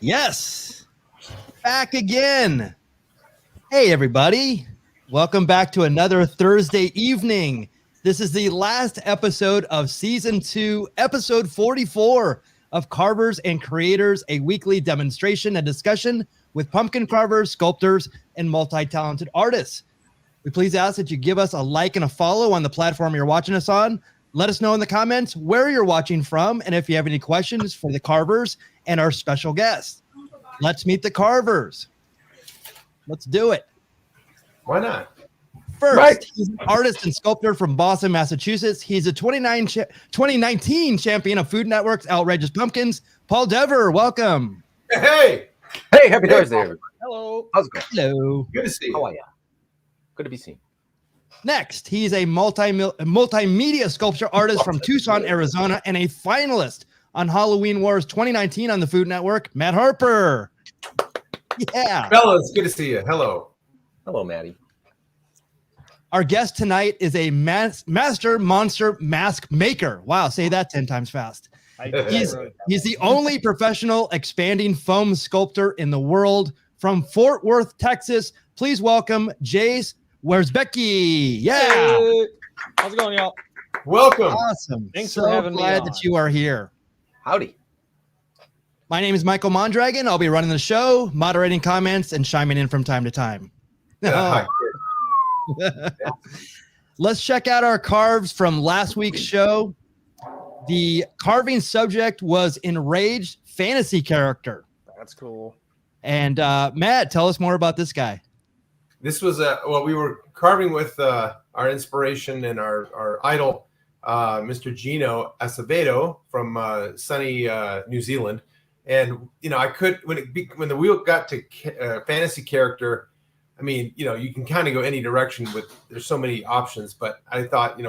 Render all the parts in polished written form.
Yes, back again. Hey, everybody. Welcome back to another Thursday evening. This is the last episode of Season 2, Episode 44 of Carvers and Creators, a weekly demonstration and discussion with pumpkin carvers, sculptors, and multi-talented artists. We please ask that you give us a like and a follow on the platform you're watching us on. Let us know in the comments where you're watching from and if you have any questions for the carvers and our special guest. Let's meet the carvers. Let's do it. Why not? First, he's an artist and sculptor from Boston, Massachusetts. He's a 2019 champion of Food Network's Outrageous Pumpkins. Paul Dever, welcome. Hey, happy Thursday, everybody. Hello. How's it going? Hello. Good to see you. How are you? Good to be seen. Next, he's a multimedia sculpture artist from Tucson, Arizona, and a finalist on Halloween Wars 2019 on the Food Network, Matt Harper. Yeah. Fellas, good to see you. Hello. Hello, Maddie. Our guest tonight is a master monster mask maker. Wow, say that 10 times fast. He's the only professional expanding foam sculptor in the world. From Fort Worth, Texas, please welcome Jayce Wierzbicki. Yeah. Hey. How's it going, y'all? Welcome. Awesome. Thanks so for having me glad on. that you are here. Howdy. My name is Michael Mondragon. I'll be running the show, moderating comments, and chiming in from time to time. Hi. Let's check out our carves from last week's show. The carving subject was enraged fantasy character. That's cool. And Matt, tell us more about this guy. This was we were carving with our inspiration and our idol, Mr. Gino Acevedo from sunny New Zealand. And I could when the wheel got to fantasy character, I mean, you can kind of go any direction there's so many options, but I thought,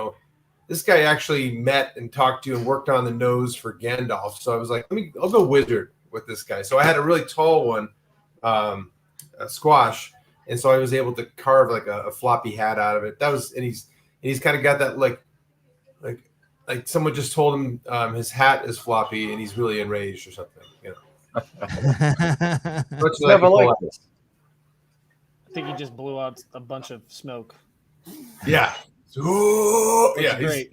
this guy actually met and talked to and worked on the nose for Gandalf. So I was like, I'll go wizard with this guy. So I had a really tall one, a squash. And so I was able to carve like a floppy hat out of it. And he's kind of got that like someone just told him his hat is floppy and he's really enraged or something. Never like this. I think he just blew out a bunch of smoke. Yeah. Yeah. Great.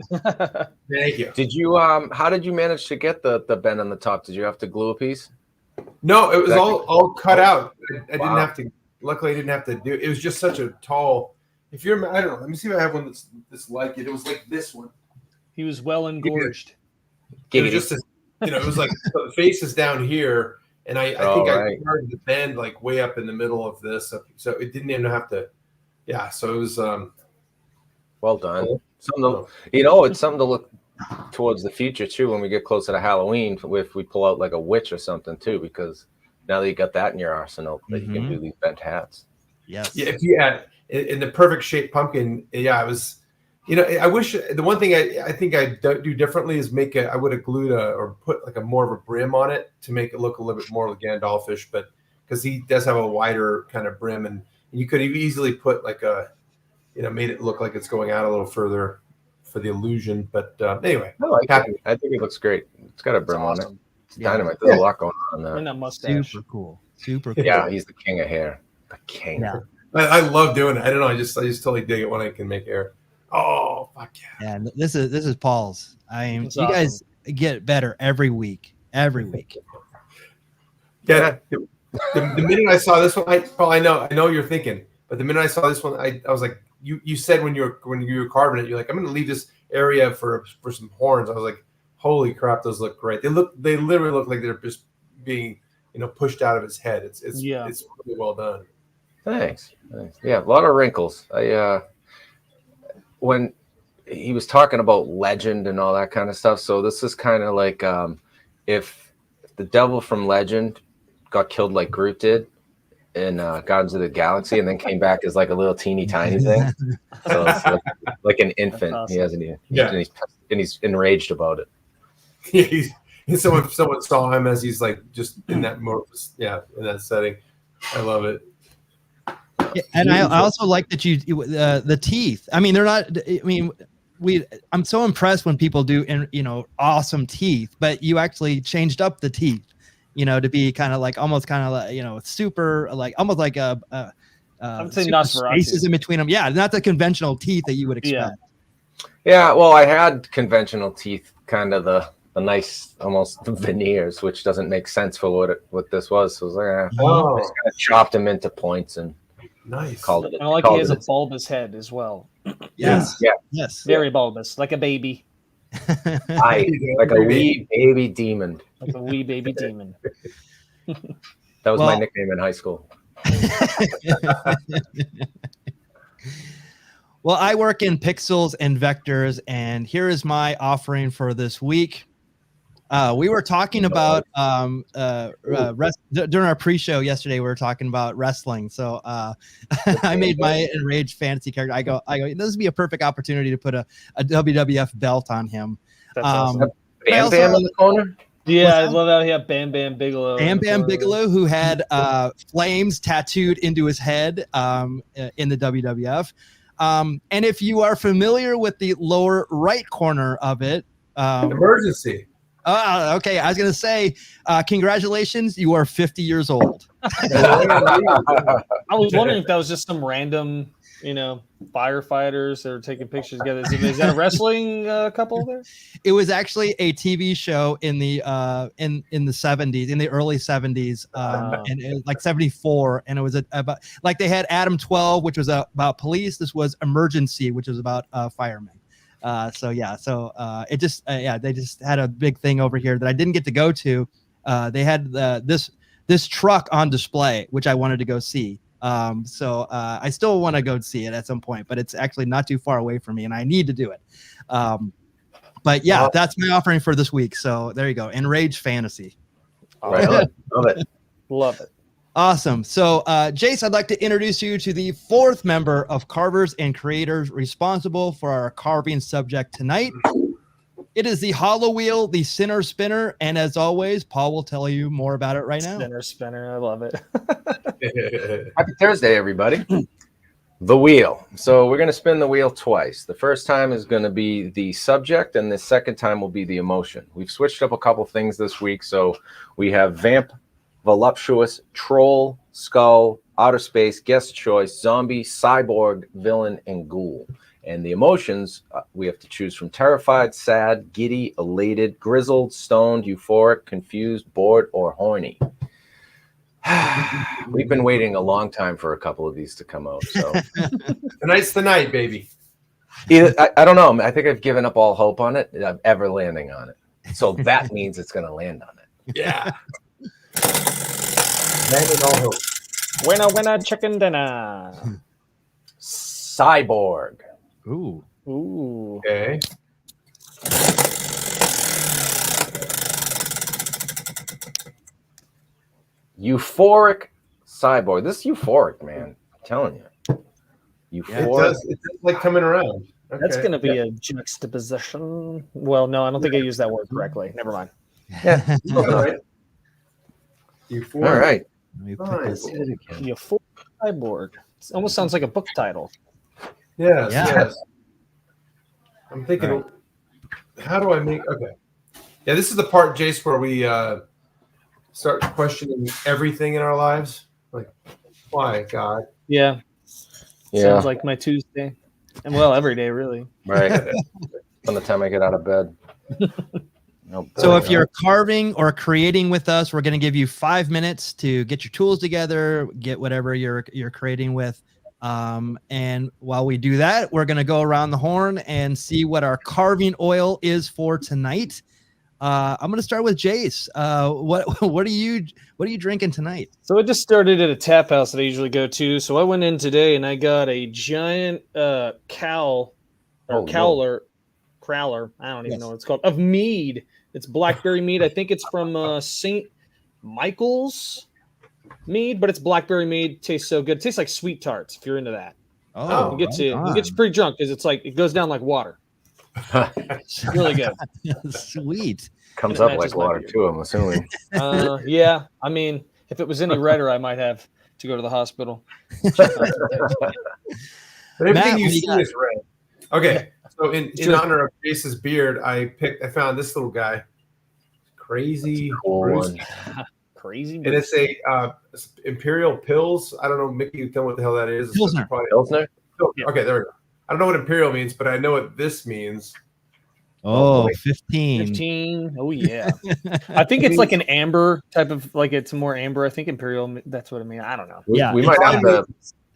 Thank you. Did you how did you manage to get the bend on the top? Did you have to glue a piece? No, it was all cut out. I didn't Wow. have to. Luckily, I didn't have to do it. It was just such a tall. I don't know. Let me see if I have one that's like it. It was like this one. He was well engorged. It was just, it was like the face is down here, and I think I carved the bend like way up in the middle of this, so it didn't even have to. Yeah, so it was. Well done. It's something to look towards the future too when we get closer to Halloween. If we pull out like a witch or something too, because now that you got that in your arsenal, that you can do these bent hats. Yes. Yeah, if you had in the perfect shaped pumpkin, yeah, it was. I wish the one thing I think I'd do differently is I would have glued or put like a more of a brim on it to make it look a little bit more Gandalfish, but because he does have a wider kind of brim, and you could have easily put like made it look like it's going out a little further for the illusion. But anyway, I think it looks great. It's got a brim on it. It's dynamite. There's a lot going on there. And that mustache. Super cool. Super cool. Yeah, he's the king of hair. The king. Yeah. I love doing it. I don't know. I just totally dig it when I can make hair. Oh, fuck yeah. And this is Paul's. That's you awesome. guys get better every week. Every week. Yeah. The minute I saw this one, I know you're thinking, but the minute I saw this one, I was like, you said when you were carving it, you're like, I'm going to leave this area for some horns. I was like, holy crap, those look great. They literally look like they're just being, pushed out of his head. It's really well done. Thanks. Yeah, a lot of wrinkles. When he was talking about legend and all that kind of stuff, so this is kind of like if the devil from Legend got killed like Groot did in Guardians of the Galaxy, and then came back as like a little teeny tiny thing. So it's like an infant. Awesome. He hasn't even, and he's enraged about it. Yeah, someone saw him as he's like just in that in that setting. I love it. Yeah, and I also like that the teeth. I mean, they're not. I mean, I'm so impressed when people do awesome teeth, but you actually changed up the teeth. to be kind of like almost kind of like, super like almost like a I would say super Nosferatu. spaces in between them. Yeah, not the conventional teeth that you would Yeah. expect. Yeah, well, I had conventional teeth, kind of the nice, almost veneers, which doesn't make sense for what this was. So I was like, I Oh, just kind of chopped them into points and nice. called it. And I like he has a bulbous head as well. Yes. Yeah. Yes. Very bulbous, like a baby. Like a wee baby demon. Like a wee baby demon. That was my nickname in high school. Well, I work in pixels and vectors, and here is my offering for this week. We were talking about during our pre-show yesterday. We were talking about wrestling, so I made my enraged fantasy character. I go. This would be a perfect opportunity to put a WWF belt on him. That's awesome. Bam Bam in the corner. Yeah, I love how he had Bam Bam Bigelow. Bam Bam Bigelow, who had flames tattooed into his head in the WWF. And if you are familiar with the lower right corner of it, Emergency. Okay, I was going to say, congratulations, you are 50 years old. I was wondering if that was just some random, firefighters that were taking pictures together. Is that a wrestling couple there? It was actually a TV show in the in the 70s, in the early 70s, and it was like 74, and it was about like they had Adam 12, which was about police. This was Emergency, which was about firemen. It just they just had a big thing over here that I didn't get to go to. They had this truck on display, which I wanted to go see. I still want to go see it at some point, but it's actually not too far away from me, and I need to do it. But yeah, that's my offering for this week. So there you go, Enraged Fantasy. Right on. Love it. Love it. Awesome. So, Jayce, I'd like to introduce you to the fourth member of Carvers and Creators responsible for our carving subject tonight. It is the Hollow Wheel, the Center Spinner, and as always, Paul will tell you more about it right now. Center Spinner, I love it. Happy Thursday, everybody. The wheel. So we're going to spin the wheel twice. The first time is going to be the subject, and the second time will be the emotion. We've switched up a couple things this week. So we have Vamp, Voluptuous, Troll, Skull, Outer Space, Guest Choice, Zombie, Cyborg, Villain, and Ghoul. And the emotions, we have to choose from terrified, sad, giddy, elated, grizzled, stoned, euphoric, confused, bored, or horny. We've been waiting a long time for a couple of these to come out. So Tonight's the night, baby. I don't know. I think I've given up all hope on it of ever landing on it. So that means it's going to land on it. Yeah. Landed all hope. Winner, chicken dinner. Cyborg. Ooh. Okay. Euphoric cyborg. This is euphoric, man. I'm telling you. Euphoric. It's like coming around. Okay. That's going to be a juxtaposition. Well, no, I don't think I used that word correctly. Never mind. Yeah. All right. All right. Let me put this in. Euphoric Cyborg. It almost sounds like a book title. Yes, Yeah. yes. I'm thinking, how do I make? Okay. Yeah, this is the part, Jayce, where we start questioning everything in our lives. Like, why, God? Yeah. Yeah. Sounds like my Tuesday. And well, every day, really. Right. From the time I get out of bed. Nope. So if you're carving or creating with us, we're going to give you 5 minutes to get your tools together, get whatever you're creating with. And while we do that, we're going to go around the horn and see what our carving oil is for tonight. I'm going to start with Jayce. What are you drinking tonight? So I just started at a tap house that I usually go to. So I went in today and I got a giant crowler. I don't even know what it's called, of mead. It's blackberry mead. I think it's from St. Michael's mead, but it's blackberry mead. Tastes so good. It tastes like sweet tarts if you're into that. Oh, it gets you pretty drunk because it's like it goes down like water. It's really good. Sweet. Comes up like water too, I'm assuming. Yeah. I mean, if it was any redder, I might have to go to the hospital. But everything Matt, you what do you see got? is red. Okay. So in honor of Jayce's beard, I picked. I found this little guy. Crazy Cool Bruce. one. crazy. And it's a Imperial Pills. I don't know, Mickey, you tell me what the hell that is. Pilsner. Pilsner? Yeah. Okay, there we go. I don't know what Imperial means, but I know what this means. Oh, 15. 15. Oh yeah. I think it's like an amber type of, like it's more amber. I think Imperial. That's what I mean. I don't know. Yeah, we might have the.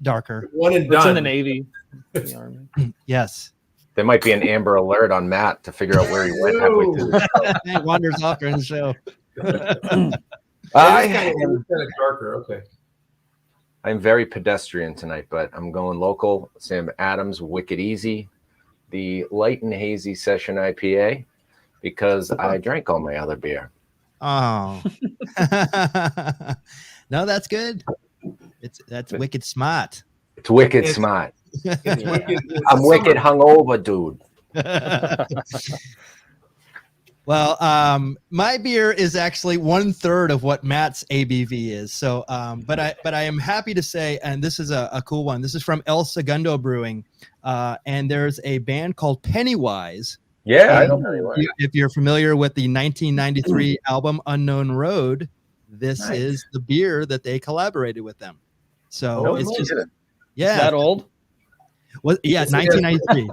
Darker. One and It's in done. the Navy. The Army. Yes. There might be an Amber Alert on Matt to figure out where he went halfway through the show. It wanders off during the show. Kind of darker. Okay. I'm very pedestrian tonight, but I'm going local. Sam Adams, Wicked Easy, the light and hazy session IPA, because I drank all my other beer. Oh. No, that's good. That's wicked smart. It's wicked It's- smart. It's wicked. It's I'm summer. wicked hungover, dude. Well, my beer is actually 1/3 of what Matt's ABV is. So, but I am happy to say, and this is a cool one. This is from El Segundo Brewing, and there's a band called Pennywise. Yeah, I know Pennywise. If you're familiar with the 1993 album Unknown Road, this Nice. is the beer that they collaborated with them. So Oh, it's I just get it. yeah, Is that old? yeah, Yes, 1993.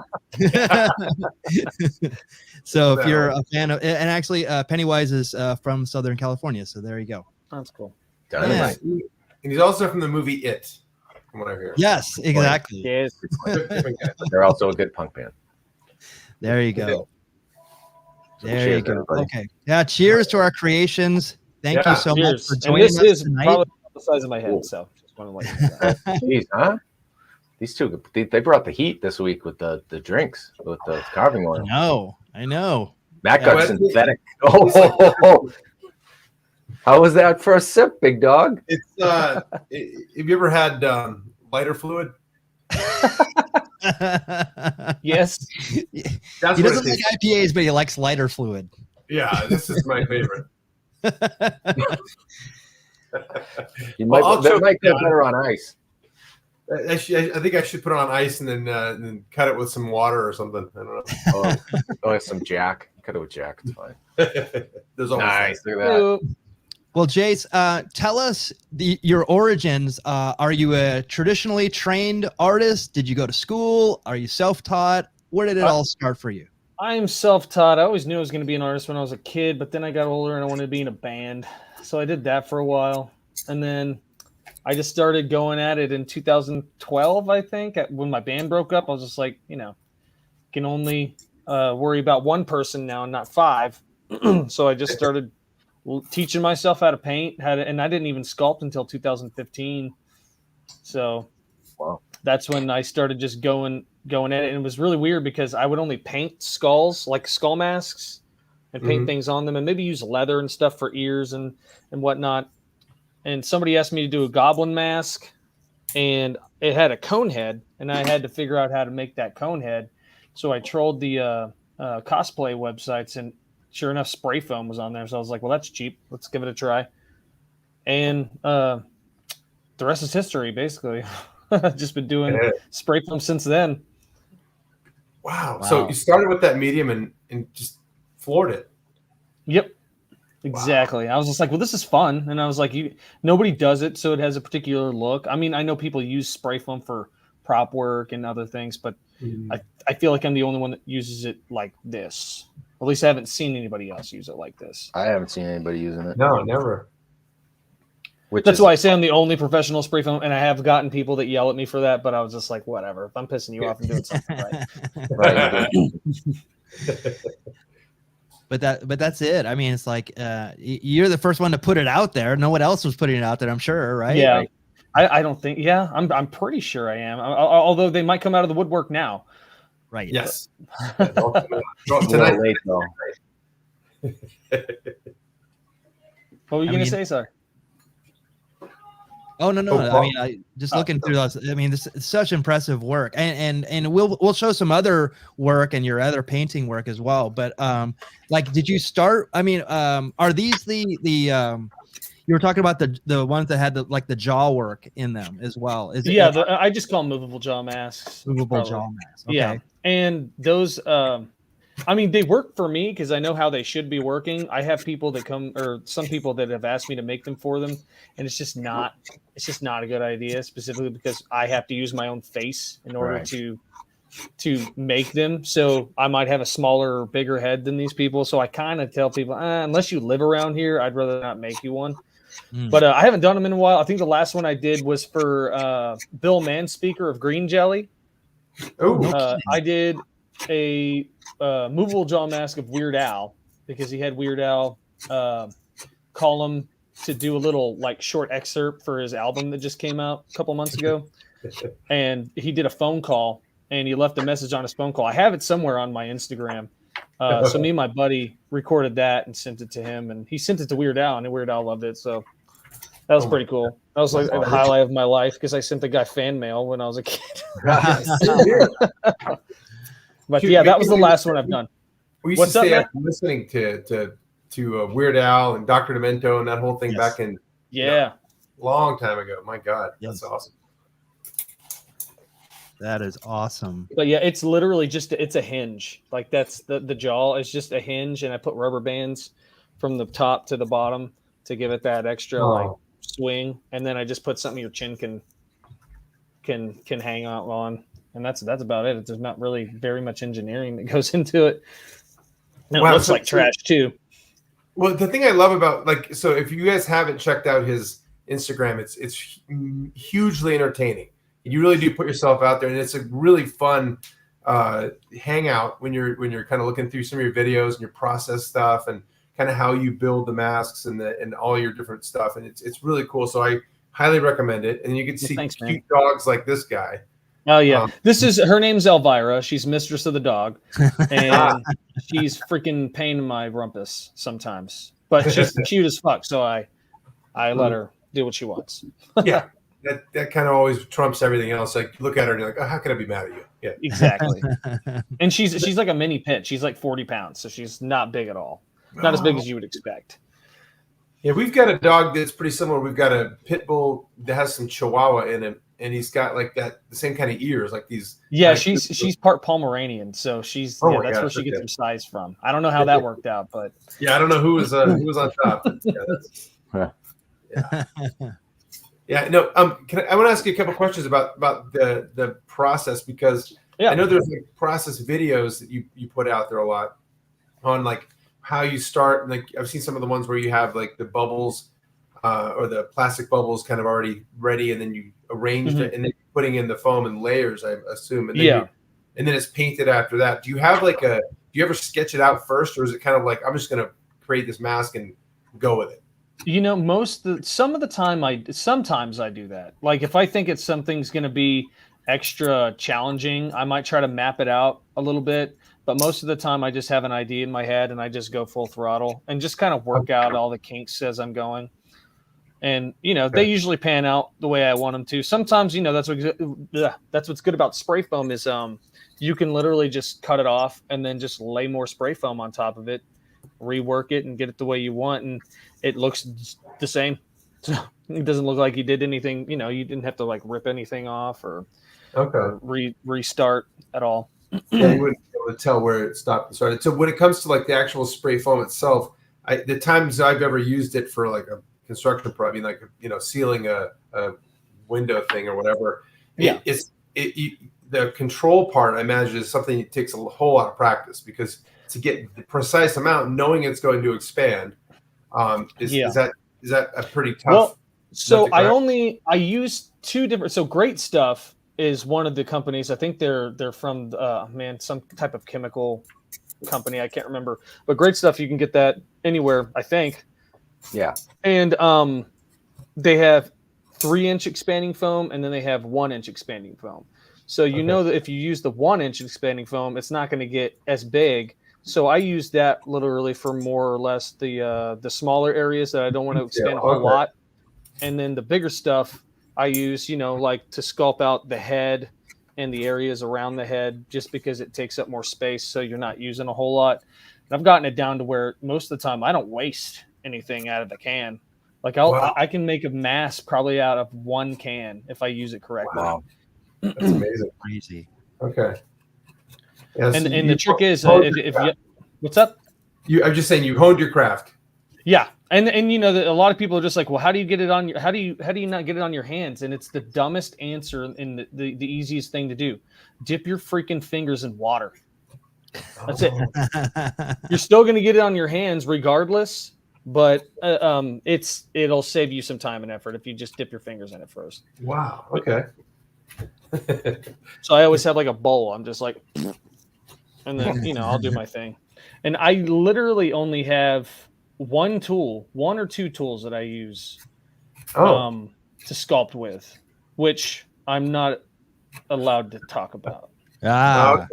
So if you're a fan of, and actually Pennywise is from Southern California, so there you go. That's cool. Dynamite. And he's also from the movie It, from what I hear. Yes, exactly. Yes. Different guy. They're also a good punk band. There you go. So There cheers, you go. everybody. Okay. Yeah. Cheers to our creations. Thank you Yeah, so much Cheers. for And joining this us is tonight. probably the size of my Cool. head, so just want to let you know that. Jeez, huh? These two, they brought the heat this week with the drinks, with the carving oil. I know. Matt Yeah. got Well, synthetic. Oh, how was that first sip, big dog? It's have you ever had lighter fluid? Yes. That's He what it doesn't like tastes. IPAs, but he likes lighter fluid. Yeah, this is my favorite. You might, I'll that choke might you go down. better on ice. I think I should put it on ice and then cut it with some water or something. I don't know. Oh, some Jack. Cut it with Jack. It's fine. There's always Nice. Look at that. Well, Jayce, tell us your origins. Are you a traditionally trained artist? Did you go to school? Are you self-taught? Where did it all start for you? I'm self-taught. I always knew I was going to be an artist when I was a kid, but then I got older and I wanted to be in a band. So I did that for a while. And then I just started going at it in 2012, I think. When my band broke up, I was just like, can only worry about one person now and not five. So I just started teaching myself how to paint, and I didn't even sculpt until 2015. So Wow. that's when I started just going at it. And it was really weird because I would only paint skulls, like skull masks, and paint Mhm. things on them, and maybe use leather and stuff for ears and whatnot. And somebody asked me to do a goblin mask, and it had a cone head, and I had to figure out how to make that cone head. So I trolled the cosplay websites, and sure enough, spray foam was on there. So I was like, well, that's cheap. Let's give it a try. And the rest is history, basically. I've just been doing spray foam since then. Wow. Wow. So you started with that medium and just floored it. Yep. Exactly. I was just like, well, this is fun. And I was like, nobody does it, so it has a particular look. I mean, I know people use spray foam for prop work and other things, but I feel like I'm the only one that uses it like this. At least I haven't seen anybody else use it like this. I haven't seen anybody using it. No, never. That's why I say I'm the only professional spray foam, and I have gotten people that yell at me for that, but I was just like, whatever. If I'm pissing you off, I'm doing something right. Right. But that's it. I mean, it's like you're the first one to put it out there. No one else was putting it out there, I'm sure, right? Yeah. Like, I don't think. Yeah, I'm pretty sure I am. Although they might come out of the woodwork now. right. Yes. It's a Tonight. little late, though. What were you I gonna mean- say, sir? Oh no. Oh, I wow. mean, just looking through those. I mean, this is such impressive work, and we'll show some other work and your other painting work as well. But like, did you start? I mean, are these the you were talking about the ones that had the jaw work in them as well? Is it Yeah, I just call them movable jaw masks. movable probably. jaw mask? Okay. Yeah, and those I mean, they work for me because I know how they should be working. I have people that come, or some people that have asked me to make them for them, and it's just not a good idea, specifically because I have to use my own face in order to make them. So I might have a smaller or bigger head than these people. So I kind of tell people, unless you live around here, I'd rather not make you one. But I haven't done them in a while. I think the last one I did was for Bill Manspeaker of Green Jelly. I did a movable jaw mask of Weird Al because he had Weird Al call him to do a little like short excerpt for his album that just came out a couple months ago. And he did a phone call and he left a message on his phone call. I have it somewhere on my Instagram. So me and my buddy recorded that and sent it to him, and he sent it to Weird Al, and Weird Al loved it. So that was pretty cool. That was like the highlight of my life because I sent the guy fan mail when I was a kid. But yeah, that was the last one I've done. We used to stay up listening to Weird Al and Dr. Demento and that whole thing back in long time ago. My God, that's awesome. That is awesome. But yeah, it's literally it's a hinge. Like that's the jaw is just a hinge, and I put rubber bands from the top to the bottom to give it that extra like swing, and then I just put something your chin can hang out on, and that's about it. There's not really very much engineering that goes into it. And it looks like trash too. Well, the thing I love about so if you guys haven't checked out his Instagram, it's hugely entertaining. You really do put yourself out there, and it's a really fun hangout when you're kind of looking through some of your videos and your process stuff and kind of how you build the masks and all your different stuff, and it's really cool. So I highly recommend it, and you can see cute dogs like this guy. Oh yeah, her name's Elvira. She's mistress of the dog, and she's freaking pain in my rumpus sometimes, but she's cute as fuck. So I let her do what she wants. Yeah. That kind of always trumps everything else. Like, look at her and you're like, oh, how can I be mad at you? Yeah, exactly. And she's like a mini pit. She's like 40 pounds, so she's not big at all. Not as big as you would expect. Yeah, we've got a dog that's pretty similar. We've got a pit bull that has some Chihuahua in him, and he's got like the same kind of ears, like these. Yeah, she's part Pomeranian, so that's where she gets her size from. I don't know how that worked out, but yeah, I don't know who was on top. Yeah. Yeah, no. I want to ask you a couple questions about the process, because I know there's like process videos that you put out there a lot on like how you start. Like I've seen some of the ones where you have like the bubbles or the plastic bubbles kind of already ready, and then you arrange it, and then you're putting in the foam in layers, I assume, and then and then it's painted after that. Do you have do you ever sketch it out first, or is it kind of like I'm just gonna create this mask and go with it? You know, sometimes I do that. Like if I think something's going to be extra challenging, I might try to map it out a little bit. But most of the time I just have an idea in my head and I just go full throttle and just kind of work out all the kinks as I'm going. And, they usually pan out the way I want them to. Sometimes, that's what's good about spray foam is you can literally just cut it off and then just lay more spray foam on top of it, rework it and get it the way you want, and it looks the same. So it doesn't look like you did anything, you didn't have to like rip anything off or restart at all. Yeah, you wouldn't be able to tell where it stopped and started. So when it comes to like the actual spray foam itself, the times I've ever used it for like a construction project, like sealing a window thing or whatever, the control part I imagine is something that takes a whole lot of practice, because to get the precise amount, knowing it's going to expand, is that a pretty tough? Well, so I use two different. So Great Stuff is one of the companies. I think they're from some type of chemical company. I can't remember, but Great Stuff, you can get that anywhere, I think. Yeah. And they have 3-inch expanding foam, and then they have 1-inch expanding foam. So know that if you use the 1-inch expanding foam, it's not going to get as big. So I use that literally for more or less the smaller areas that I don't want to expand a whole lot. And then the bigger stuff I use, like to sculpt out the head and the areas around the head, just because it takes up more space. So you're not using a whole lot. And I've gotten it down to where most of the time I don't waste anything out of the can. Like I can make a mask probably out of one can if I use it correctly. Wow. That's amazing. Crazy. Okay. Yeah, so And the trick is, honed if you, what's up? I'm just saying you honed your craft. Yeah, and you know a lot of people are just like, well, how do you get it on your? How do you not get it on your hands? And it's the dumbest answer and the easiest thing to do. Dip your freaking fingers in water. That's it. You're still going to get it on your hands regardless, but it'll save you some time and effort if you just dip your fingers in it first. Wow. Okay. So I always have like a bowl. I'm just like, and then I'll do my thing. And I literally only have one or two tools that I use to sculpt with, which I'm not allowed to talk about. Okay.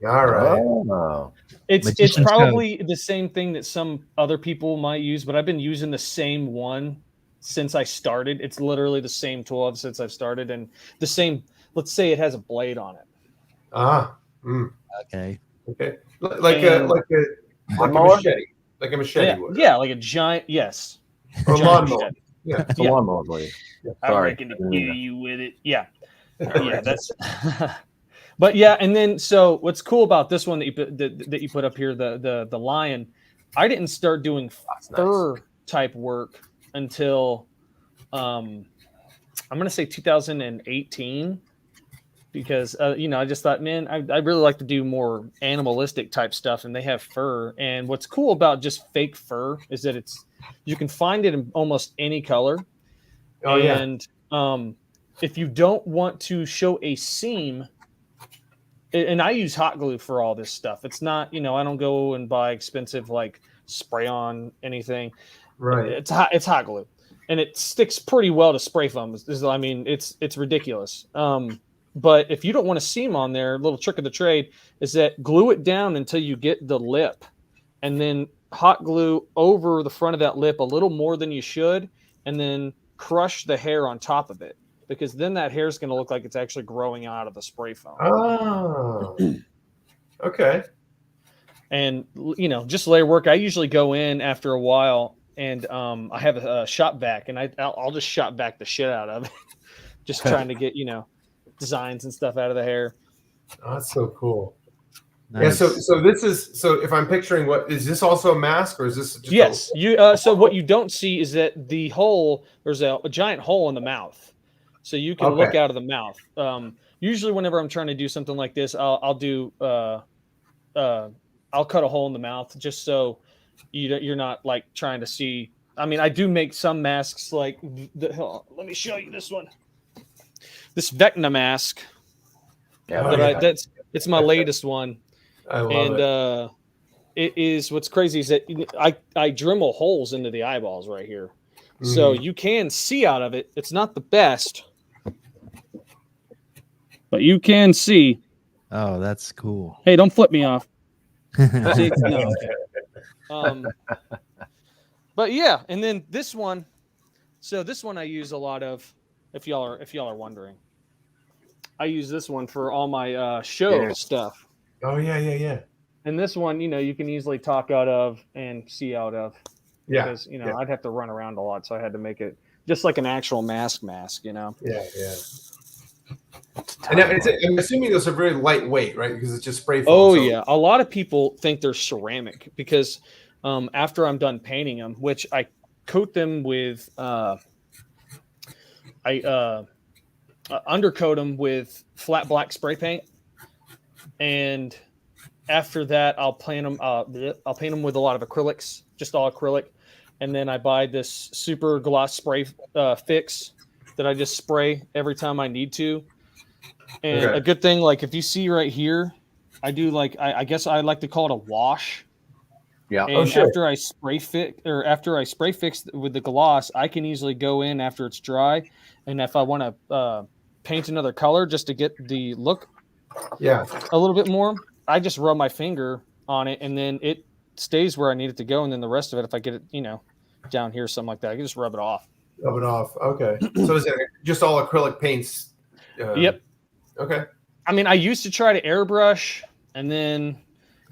All right. Oh. It's probably the same thing that some other people might use, but I've been using the same one since I started. It's literally the same tool since I've started, and the same. Let's say it has a blade on it. Okay. Okay. Like a machete. Like a machete would. Yeah, like a giant. Yes. Or giant lawnmower. Yeah. It's a lawnmower blade. Yeah. I reckon to kill you with it. Yeah. Yeah. That's. But yeah, and then so what's cool about this one that you put up here, the lion, I didn't start doing fur type work until I'm gonna say 2018, because I just thought, man, I really like to do more animalistic type stuff, and they have fur. And what's cool about just fake fur is that you can find it in almost any color. Oh yeah. And if you don't want to show a seam. And I use hot glue for all this stuff. It's not, I don't go and buy expensive like spray on anything. Right. It's hot glue, and it sticks pretty well to spray foam. I mean, it's ridiculous. But if you don't want a seam on there, a little trick of the trade is that glue it down until you get the lip, and then hot glue over the front of that lip a little more than you should, and then crush the hair on top of it. Because then that hair is going to look like it's actually growing out of the spray foam. Oh, okay. And just layer work. I usually go in after a while, and I have a shop vac, and I'll just shop vac the shit out of it, just trying to get designs and stuff out of the hair. Oh, that's so cool. Nice. Yeah. So if I'm picturing, what is this also a mask, or is this? Just Yes. So what you don't see is that there's a giant hole in the mouth. So you can look out of the mouth. Usually, whenever I'm trying to do something like this, I'll cut a hole in the mouth just so you're not like trying to see. I mean, I do make some masks like let me show you this one. This Vecna mask. Yeah, it's my latest one. I love it. It is what's crazy is that I Dremel holes into the eyeballs right here. So you can see out of it. It's not the best, but you can see. Oh, that's cool. Hey, don't flip me off. See, no, okay. But yeah, and then this one. So this one I use a lot of. If y'all are wondering, I use this one for all my show stuff. Oh yeah. And this one, you can easily talk out of and see out of. Yeah. Because I'd have to run around a lot, so I had to make it just like an actual mask. Yeah. And I'm assuming those are very lightweight, right? Because it's just spray foam. Oh yeah, a lot of people think they're ceramic because after I'm done painting them, which I coat them with, I undercoat them with flat black spray paint, and after that I'll paint them. I'll paint them with a lot of acrylics, just all acrylic. And then I buy this super gloss spray fix that I just spray every time I need to. And a good thing, like if you see right here, I do like I guess I like to call it a wash. Yeah. And after I spray fix with the gloss, I can easily go in after it's dry, and if I want to paint another color just to get the look, a little bit more, I just rub my finger on it, and then it stays where I need it to go, and then the rest of it, if I get it, down here, something like that, I can just rub it off. Okay. So is it just all acrylic paints? Yep. Okay. I mean, I used to try to airbrush, and then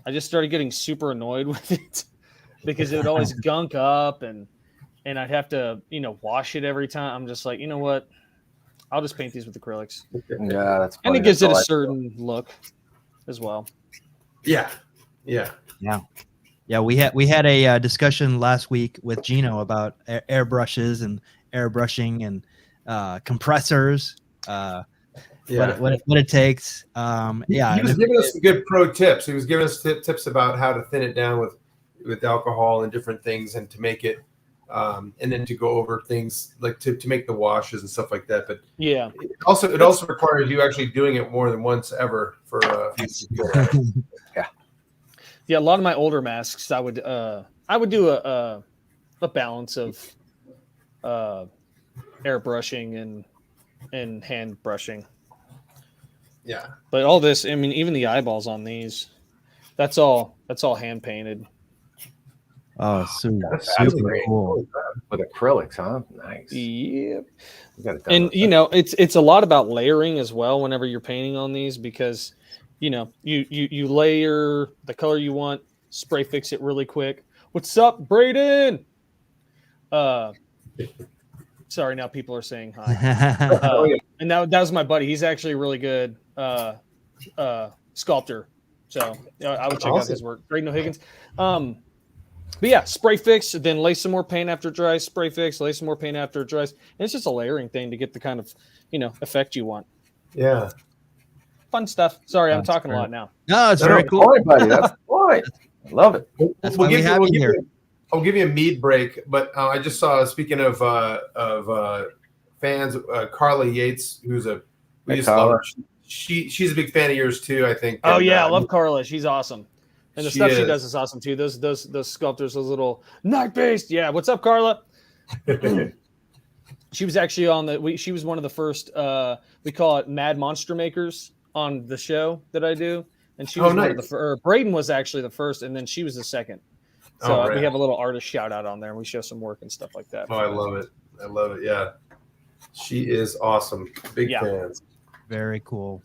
I just started getting super annoyed with it because it would always gunk up, and I'd have to, wash it every time. I'm just like, you know what? I'll just paint these with acrylics. Yeah, that's funny. And it gives it a certain look as well. Yeah. We had a discussion last week with Gino about airbrushes and airbrushing and compressors. What it takes. He was giving us some good pro tips. He was giving us tips about how to thin it down with alcohol and different things, and to make it, and then to go over things like to make the washes and stuff like that. But yeah, it also requires you actually doing it more than once ever for yeah. A lot of my older masks, I would do a balance of airbrushing and hand brushing. Yeah. But all this, I mean, even the eyeballs on these, that's all hand painted. Oh, super cool. With acrylics, huh? Nice. Yep. And it's a lot about layering as well whenever you're painting on these, because you layer the color you want, spray fix it really quick. What's up, Braden? Sorry, now people are saying hi. And that was my buddy. He's actually a really good sculptor. So I would check out his work. Braden O'Higgins. But yeah, spray fix, then lay some more paint after it dries, spray fix, lay some more paint after it dries. And it's just a layering thing to get the kind of, effect you want. Yeah. Fun stuff. Sorry, I'm talking a lot now. No, it's very cool. Buddy. That's fine. Love it. That's why we have you here. I'll give you a mead break, but I just saw, speaking of fans, Carla Yates, who's we just love her. She's a big fan of yours too, I think. Oh yeah, I love Carla. She's awesome. And the stuff she does is awesome too. Those sculptors, those little night based. Yeah. What's up, Carla? She was actually she was one of the first, we call it Mad Monster Makers on the show that I do. And she was one of the Braden was actually the first, and then she was the second. So we have a little artist shout out on there, and we show some work and stuff like that. Oh, I love it. Yeah. She is awesome. Big fans. Very cool.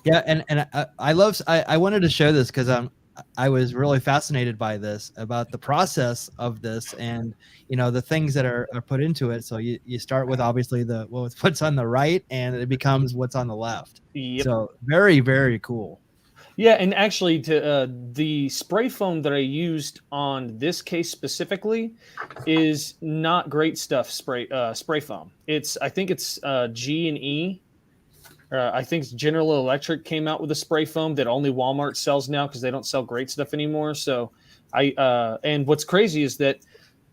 Yeah. And I wanted to show this because I was really fascinated by this, about the process of this, and the things that are put into it. So you start with obviously what's on the right, and it becomes what's on the left. Yep. So very, very cool. Yeah, and actually, the spray foam that I used on this case specifically is not great stuff. Spray foam. I think it's G&E. I think General Electric came out with a spray foam that only Walmart sells now because they don't sell great stuff anymore. So and what's crazy is that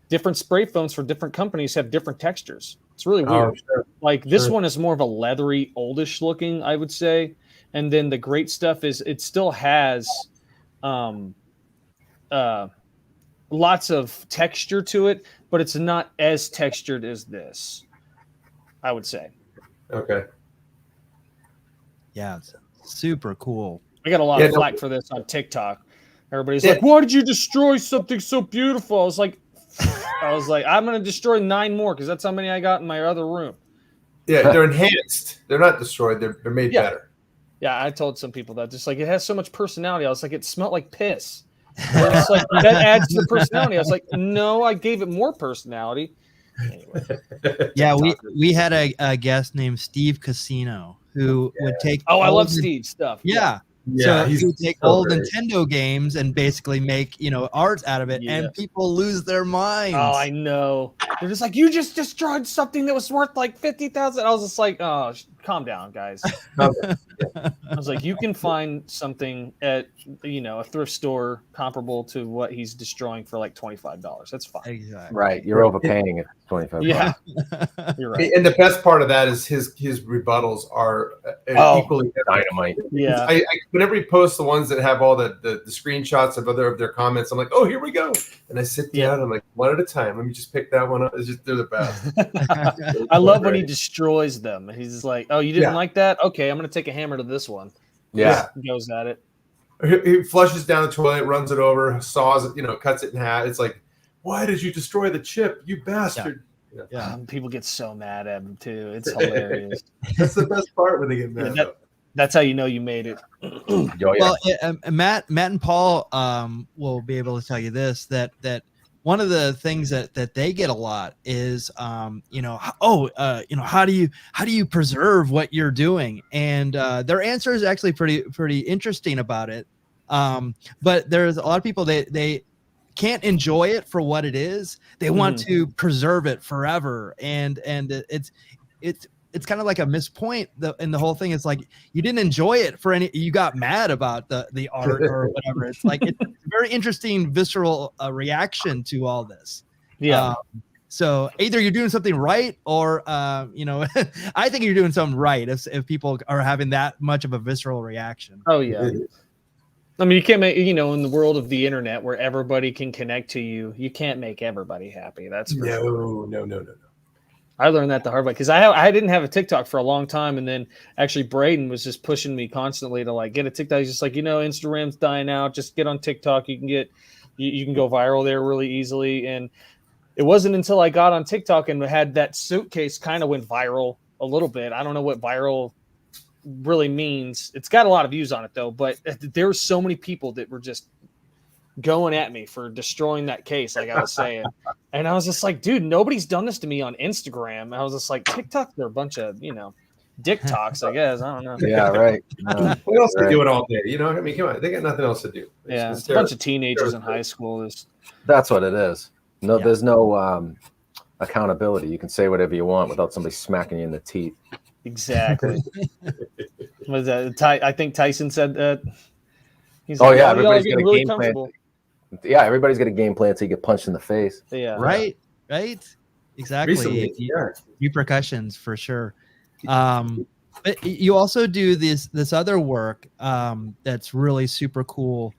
different spray foams for different companies have different textures. It's really weird. Oh, sure. Like this one is more of a leathery, oldish looking, I would say. And then the great stuff is it still has lots of texture to it, but it's not as textured as this, I would say. Okay. Yeah, it's super cool. I got a lot of flack for this on TikTok. Everybody's like, "Why did you destroy something so beautiful?" I was like, I'm going to destroy 9 more because that's how many I got in my other room. Yeah, they're enhanced. They're not destroyed. They're made better. Yeah, I told some people that. Just like, it has so much personality. I was like, it smelled like piss. And it's like, that adds to the personality. I was like, no, I gave it more personality. Anyway. Yeah, we had a guest named Steve Casino who would take. Oh, I love Steve's stuff. Yeah. So he would take old Nintendo games and basically make, art out of it, and people lose their minds. Oh, I know. They're just like, you just destroyed something that was worth like 50,000. I was just like, oh, calm down, guys. I was like, you can find something at, a thrift store comparable to what he's destroying for like $25. That's fine. Exactly. Right. You're overpaying it. $25. Yeah. You're right. And the best part of that is his rebuttals are equally dynamite. Yeah. I whenever he posts the ones that have all the screenshots of their comments, I'm like, oh, here we go. And I sit down and I'm like, one at a time. Let me just pick that one up. They're the best. I love when he destroys them. He's just like, oh, you didn't like that? Okay, I'm going to take a hammer to this one. Yeah. He goes at it. He flushes down the toilet, runs it over, saws it, cuts it in half. It's like, why did you destroy the chip, you bastard? Yeah. People get so mad at him too. It's hilarious. That's the best part when they get mad. That's how you know you made it. Well, Matt and Paul will be able to tell you this, that one of the things that they get a lot is how do you preserve what you're doing? And their answer is actually pretty interesting about it. But there's a lot of people they can't enjoy it for what it is. They want to preserve it forever, and it's kind of like a missed point. And the whole thing is like you didn't enjoy it for any. You got mad about the art or whatever. It's like it's a very interesting visceral reaction to all this. Yeah. So either you're doing something right, or I think you're doing something right if people are having that much of a visceral reaction. Oh yeah. I mean, you can't make, in the world of the internet where everybody can connect to you, you can't make everybody happy. That's for sure. No. I learned that the hard way because I didn't have a TikTok for a long time, and then actually Braden was just pushing me constantly to like get a TikTok. He's just like, Instagram's dying out. Just get on TikTok. You can go viral there really easily. And it wasn't until I got on TikTok and had that suitcase kind of went viral a little bit. I don't know what viral really means. It's got a lot of views on it though, but there were so many people that were just going at me for destroying that case, like I was saying. And I was just like, dude, nobody's done this to me on Instagram. I was just like, TikTok, they're a bunch of, dick talks, I guess. I don't know. Yeah, right. What else to do it all day? I mean, come on, they got nothing else to do. It's a bunch of teenagers in high school. That's what it is. No, there's no accountability. You can say whatever you want without somebody smacking you in the teeth. Exactly. Was that I think Tyson said that. He's everybody's got a game plan. Yeah, everybody's got a game plan until you get punched in the face. Yeah. Right. Exactly. Recently, yeah. Repercussions for sure. But you also do this other work that's really super cool.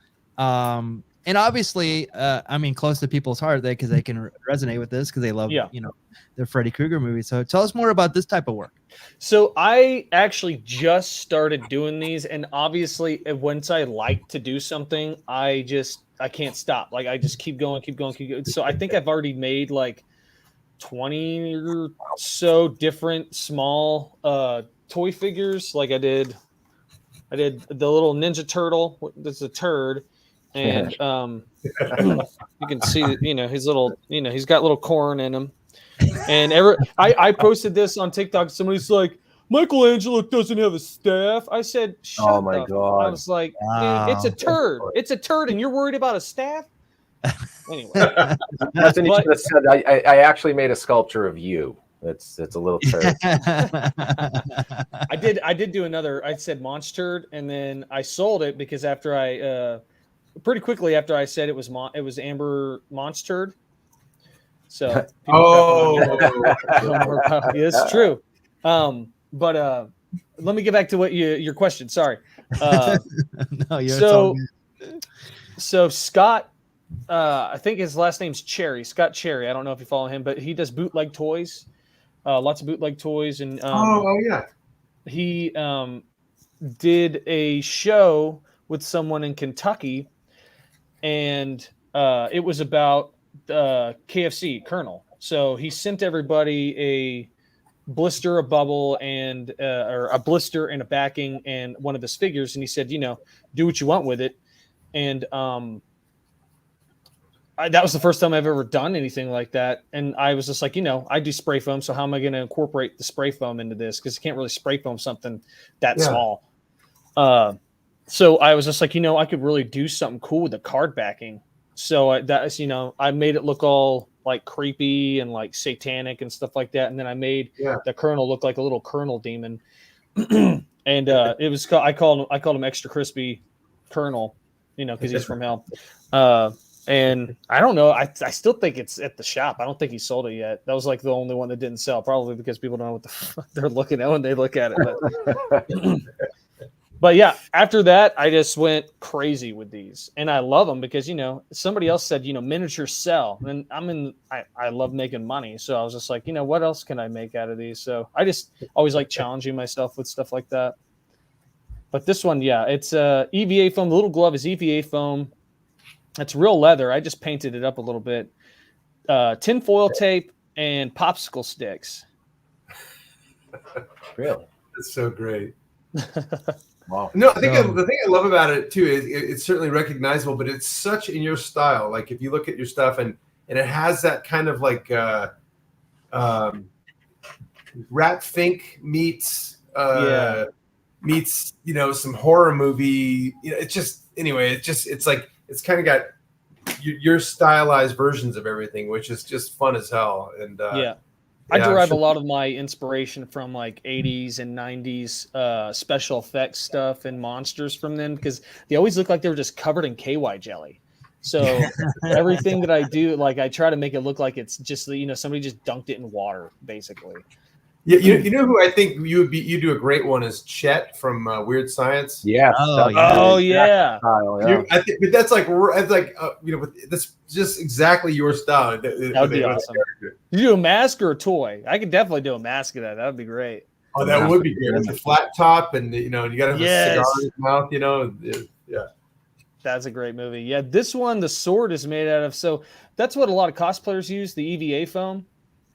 And obviously, close to people's heart because they can resonate with this because they love, the Freddy Krueger movies. So tell us more about this type of work. So I actually just started doing these, and obviously, once I like to do something, I can't stop. Like I just keep going. So I think I've already made like 20 or so different small toy figures. Like I did the little Ninja Turtle. That's a turd. And you can see, his little, he's got little corn in him. And I posted this on TikTok. Somebody's like, Michelangelo doesn't have a staff. I said, shut oh my up. God. I was like, dude, it's a turd. It's a turd, and you're worried about a staff? Anyway. That's what you should have said. I actually made a sculpture of you. It's a little turd. I did do another. I said monster, and then I sold it because after pretty quickly after I said it was Amber Monster. So it's true. But let me get back to your question. Sorry. So Scott, I think his last name's Cherry. Scott Cherry. I don't know if you follow him, but he does bootleg toys. Lots of bootleg toys, and he did a show with someone in Kentucky, and it was about KFC Colonel. So he sent everybody a blister, a bubble, and or a blister and a backing and one of his figures, and he said, do what you want with it. And that was the first time I've ever done anything like that. And I was just like, I do spray foam. So how am I going to incorporate the spray foam into this? Because you can't really spray foam something that small. So I was just like, I could really do something cool with the card backing. So I made it look all like creepy and like satanic and stuff like that. And then I made the Colonel look like a little Colonel demon. And it was I called him Extra Crispy Colonel, because he's from hell. And I don't know. I still think it's at the shop. I don't think he sold it yet. That was like the only one that didn't sell, probably because people don't know what the fuck they're looking at when they look at it. But yeah, after that, I just went crazy with these, and I love them because somebody else said miniatures sell, and I love making money, so I was just like, what else can I make out of these? So I just always like challenging myself with stuff like that. But this one, it's EVA foam. The little glove is EVA foam. It's real leather. I just painted it up a little bit. Tin foil tape and popsicle sticks. Really? That's so great. Wow. No, I think the thing I love about it too is it's certainly recognizable, but it's such in your style. Like if you look at your stuff and it has that kind of like Rat Fink meets meets some horror movie. It's just anyway. It's like it's kind of got your stylized versions of everything, which is just fun as hell. And I derive a lot of my inspiration from like 80s and 90s special effects stuff and monsters from them because they always look like they were just covered in KY jelly. So everything that I do, like I try to make it look like it's just somebody just dunked it in water, basically. Yeah, you know who I think you do a great one is Chet from Weird Science. Yeah. Yeah. But that's that's just exactly your style. That would be awesome. You do a mask or a toy? I could definitely do a mask of that. That would be great. Oh, that would be good. With a flat top, and you got to have a cigar in your mouth. Yeah. That's a great movie. Yeah, this one, the sword is made out of. So that's what a lot of cosplayers use, the EVA foam.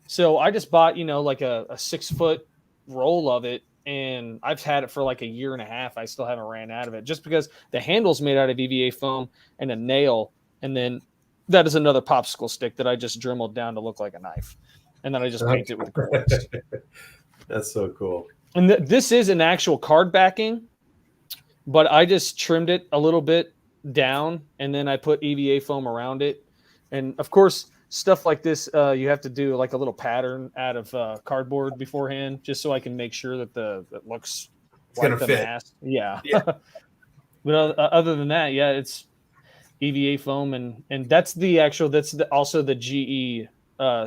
So I just bought, like a 6-foot roll of it, and I've had it for like a year and a half. I still haven't ran out of it just because the handle's made out of EVA foam and a nail. And then that is another popsicle stick that I just dremeled down to look like a knife. And then I just paint it with colors. That's so cool. And this is an actual card backing, but I just trimmed it a little bit down, and then I put EVA foam around it. And of course, stuff like this, you have to do like a little pattern out of cardboard beforehand, just so I can make sure that it looks like the mask. Yeah. But other than that, it's EVA foam, and that's also the GE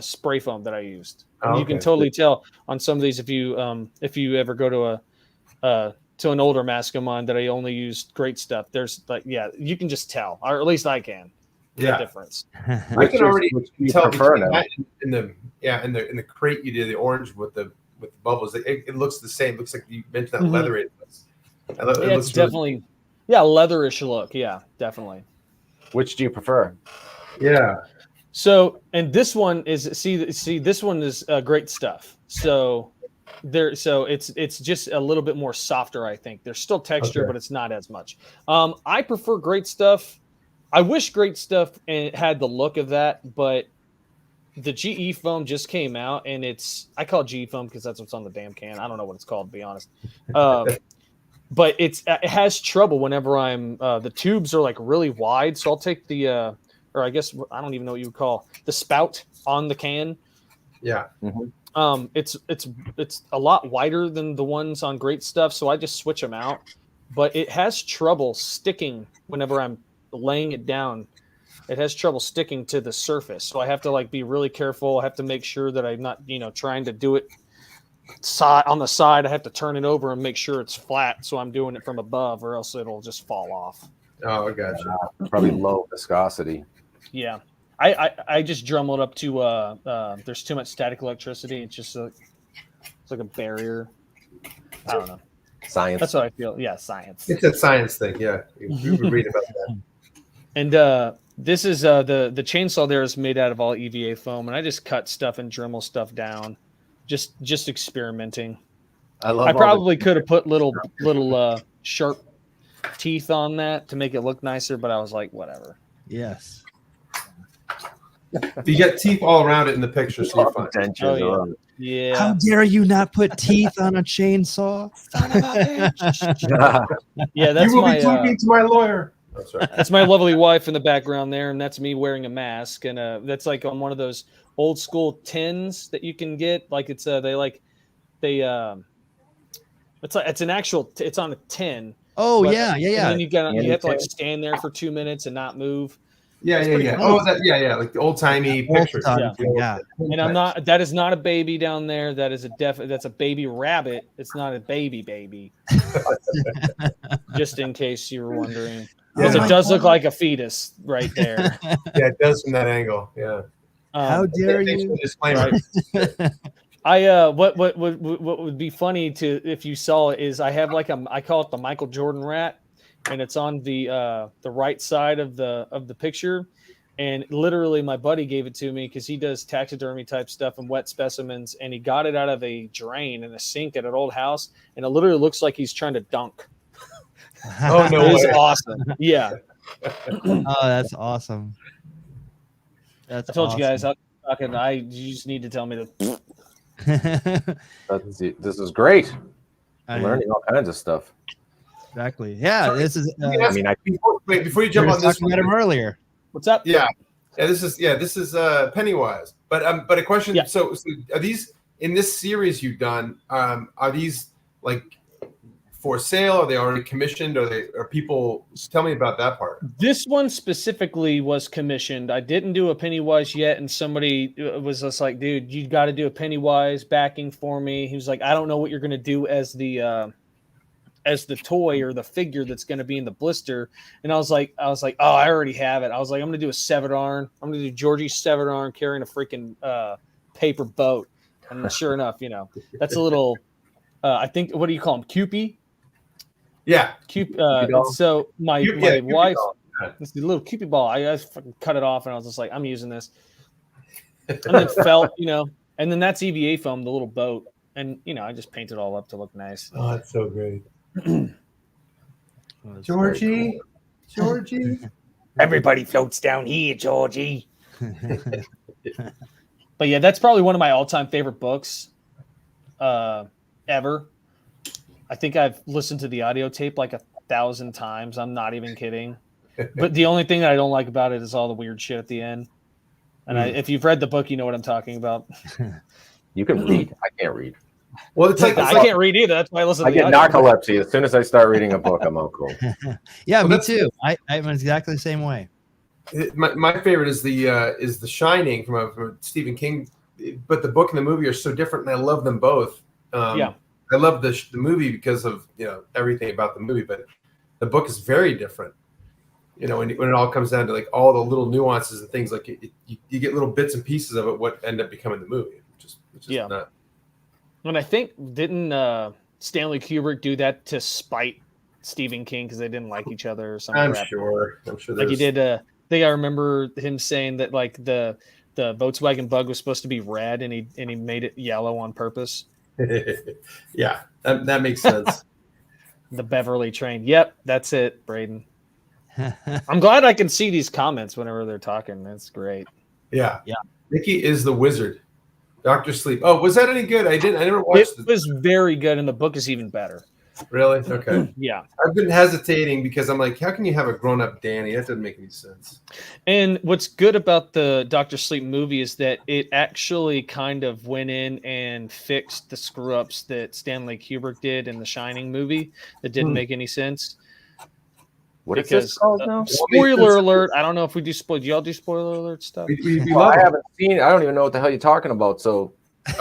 spray foam that I used. And you can totally tell on some of these if you ever go to an older mask of mine that I only used great stuff. There's you can just tell, or at least I can. The difference. I can already tell in the crate you did the orange with the bubbles. It looks the same. It looks like you mentioned that leather. It's definitely leatherish look. Yeah, definitely. Which do you prefer? Yeah. So, and this one is this one is great stuff. So it's just a little bit more softer. I think there's still texture, but it's not as much. I prefer great stuff. I wish great stuff had the look of that, but the GE foam just came out, and I call it GE foam because that's what's on the damn can. I don't know what it's called, to be honest. But it has trouble whenever the tubes are like really wide. So I'll take or I guess I don't even know what you would call the spout on the can. Yeah. Mm-hmm. It's a lot wider than the ones on great stuff, so I just switch them out. But it has trouble sticking whenever I'm laying it down. It has trouble sticking to the surface, so I have to be really careful. I have to make sure that I'm not trying to do it on the side. I have to turn it over and make sure it's flat, so I'm doing it from above, or else it'll just fall off. Oh, I gotcha. Probably low viscosity. Yeah, I just drum it up to there's too much static electricity. It's just it's like a barrier. I don't know. Science. That's what I feel. Yeah, science. It's a science thing. Yeah, we read about that. And this is the chainsaw there is made out of all EVA foam, and I just cut stuff and Dremel stuff down, just experimenting. I probably could have put little sharp teeth on that to make it look nicer, but I was like, whatever. Yes. You got teeth all around it in the picture, so you're fine. Oh, yeah. How dare you not put teeth on a chainsaw? Son of a bitch. Yeah, that's you will be talking to my lawyer. That's right. That's my lovely wife in the background there, and that's me wearing a mask, and that's like on one of those old school tins that you can get. Like it's it's an actual. It's on a tin. Oh yeah. And then you have to stand there for 2 minutes and not move. Yeah. Cool. Oh, like the old timey picture. Yeah. And that is not a baby down there. That is that's a baby rabbit. It's not a baby. Just in case you were wondering. Because it does look like a fetus right there. Yeah, it does from that angle. Yeah. How dare you? Disclaimer. Right. What would be funny if you saw it is I have I call it the Michael Jordan rat, and it's on the right side of the picture, and literally my buddy gave it to me because he does taxidermy type stuff and wet specimens, and he got it out of a drain in a sink at an old house, and it literally looks like he's trying to dunk. Oh no! It is awesome. Yeah. Oh, that's awesome. I told you guys. You just need to tell me to. This is great. I learning all kinds of stuff. Exactly. Yeah, Sorry, this is. I mean, before you We jump were on this talking about him earlier. What's up? Yeah, this is Pennywise. But a question. Yeah. So are these in this series you've done? Are these like for sale? Are they already commissioned? Are people? Tell me about that part. This one specifically was commissioned. I didn't do a Pennywise yet, and somebody was just like, "Dude, you got to do a Pennywise backing for me." He was like, "I don't know what you're gonna do as the toy or the figure that's gonna be in the blister." And I was like, "Oh, I already have it." I was like, "I'm gonna do a severed arm. I'm gonna do Georgie's severed arm carrying a freaking paper boat." And sure enough, that's a little. I think what do you call them? Cupid. Yeah, So my Cupid wife, doll. Yeah. this little Cupid ball, I fucking cut it off, and I was just like, I'm using this. And then felt, and then that's EVA foam, the little boat, and I just paint it all up to look nice. Oh, that's so great. Georgie. Everybody floats down here, Georgie. But yeah, that's probably one of my all-time favorite books ever. I think I've listened to the audio tape like 1,000 times. I'm not even kidding. But the only thing that I don't like about it is all the weird shit at the end. And if you've read the book, you know what I'm talking about. You can read. I can't read. Well, it's like I can't read either. That's why I listen to I the get audio. narcolepsy as soon as I start reading a book. I'm all cool. Yeah, Well, me that's- too. I'm exactly the same way. My favorite is the Shining from a Stephen King, but the book and the movie are so different, and I love them both. Yeah. I love the movie because of everything about the movie, but the book is very different. When it all comes down to like all the little nuances and things, like you get little bits and pieces of it what end up becoming the movie, which is not. And I think didn't Stanley Kubrick do that to spite Stephen King because they didn't like each other or something? I'm sure. Like he did. I think I remember him saying that like the Volkswagen Bug was supposed to be red, and he made it yellow on purpose. Yeah, that makes sense. The Beverly train. Yep, that's it, Braden. I'm glad I can see these comments whenever they're talking. That's great. Yeah. Yeah. Mickey is the wizard. Dr. Sleep. Oh, was that any good? I never watched It was very good, and the book is even better. Really? Okay. Yeah. I've been hesitating because I'm like, how can you have a grown-up Danny? That doesn't make any sense. And what's good about the Dr. Sleep movie is that it actually kind of went in and fixed the screw-ups that Stanley Kubrick did in the Shining movie that didn't make any sense. What is this called now? Spoiler alert. I don't know if we do spoil. Do y'all do spoiler alert stuff? We Well, love I haven't seen. I don't even know what the hell you're talking about. So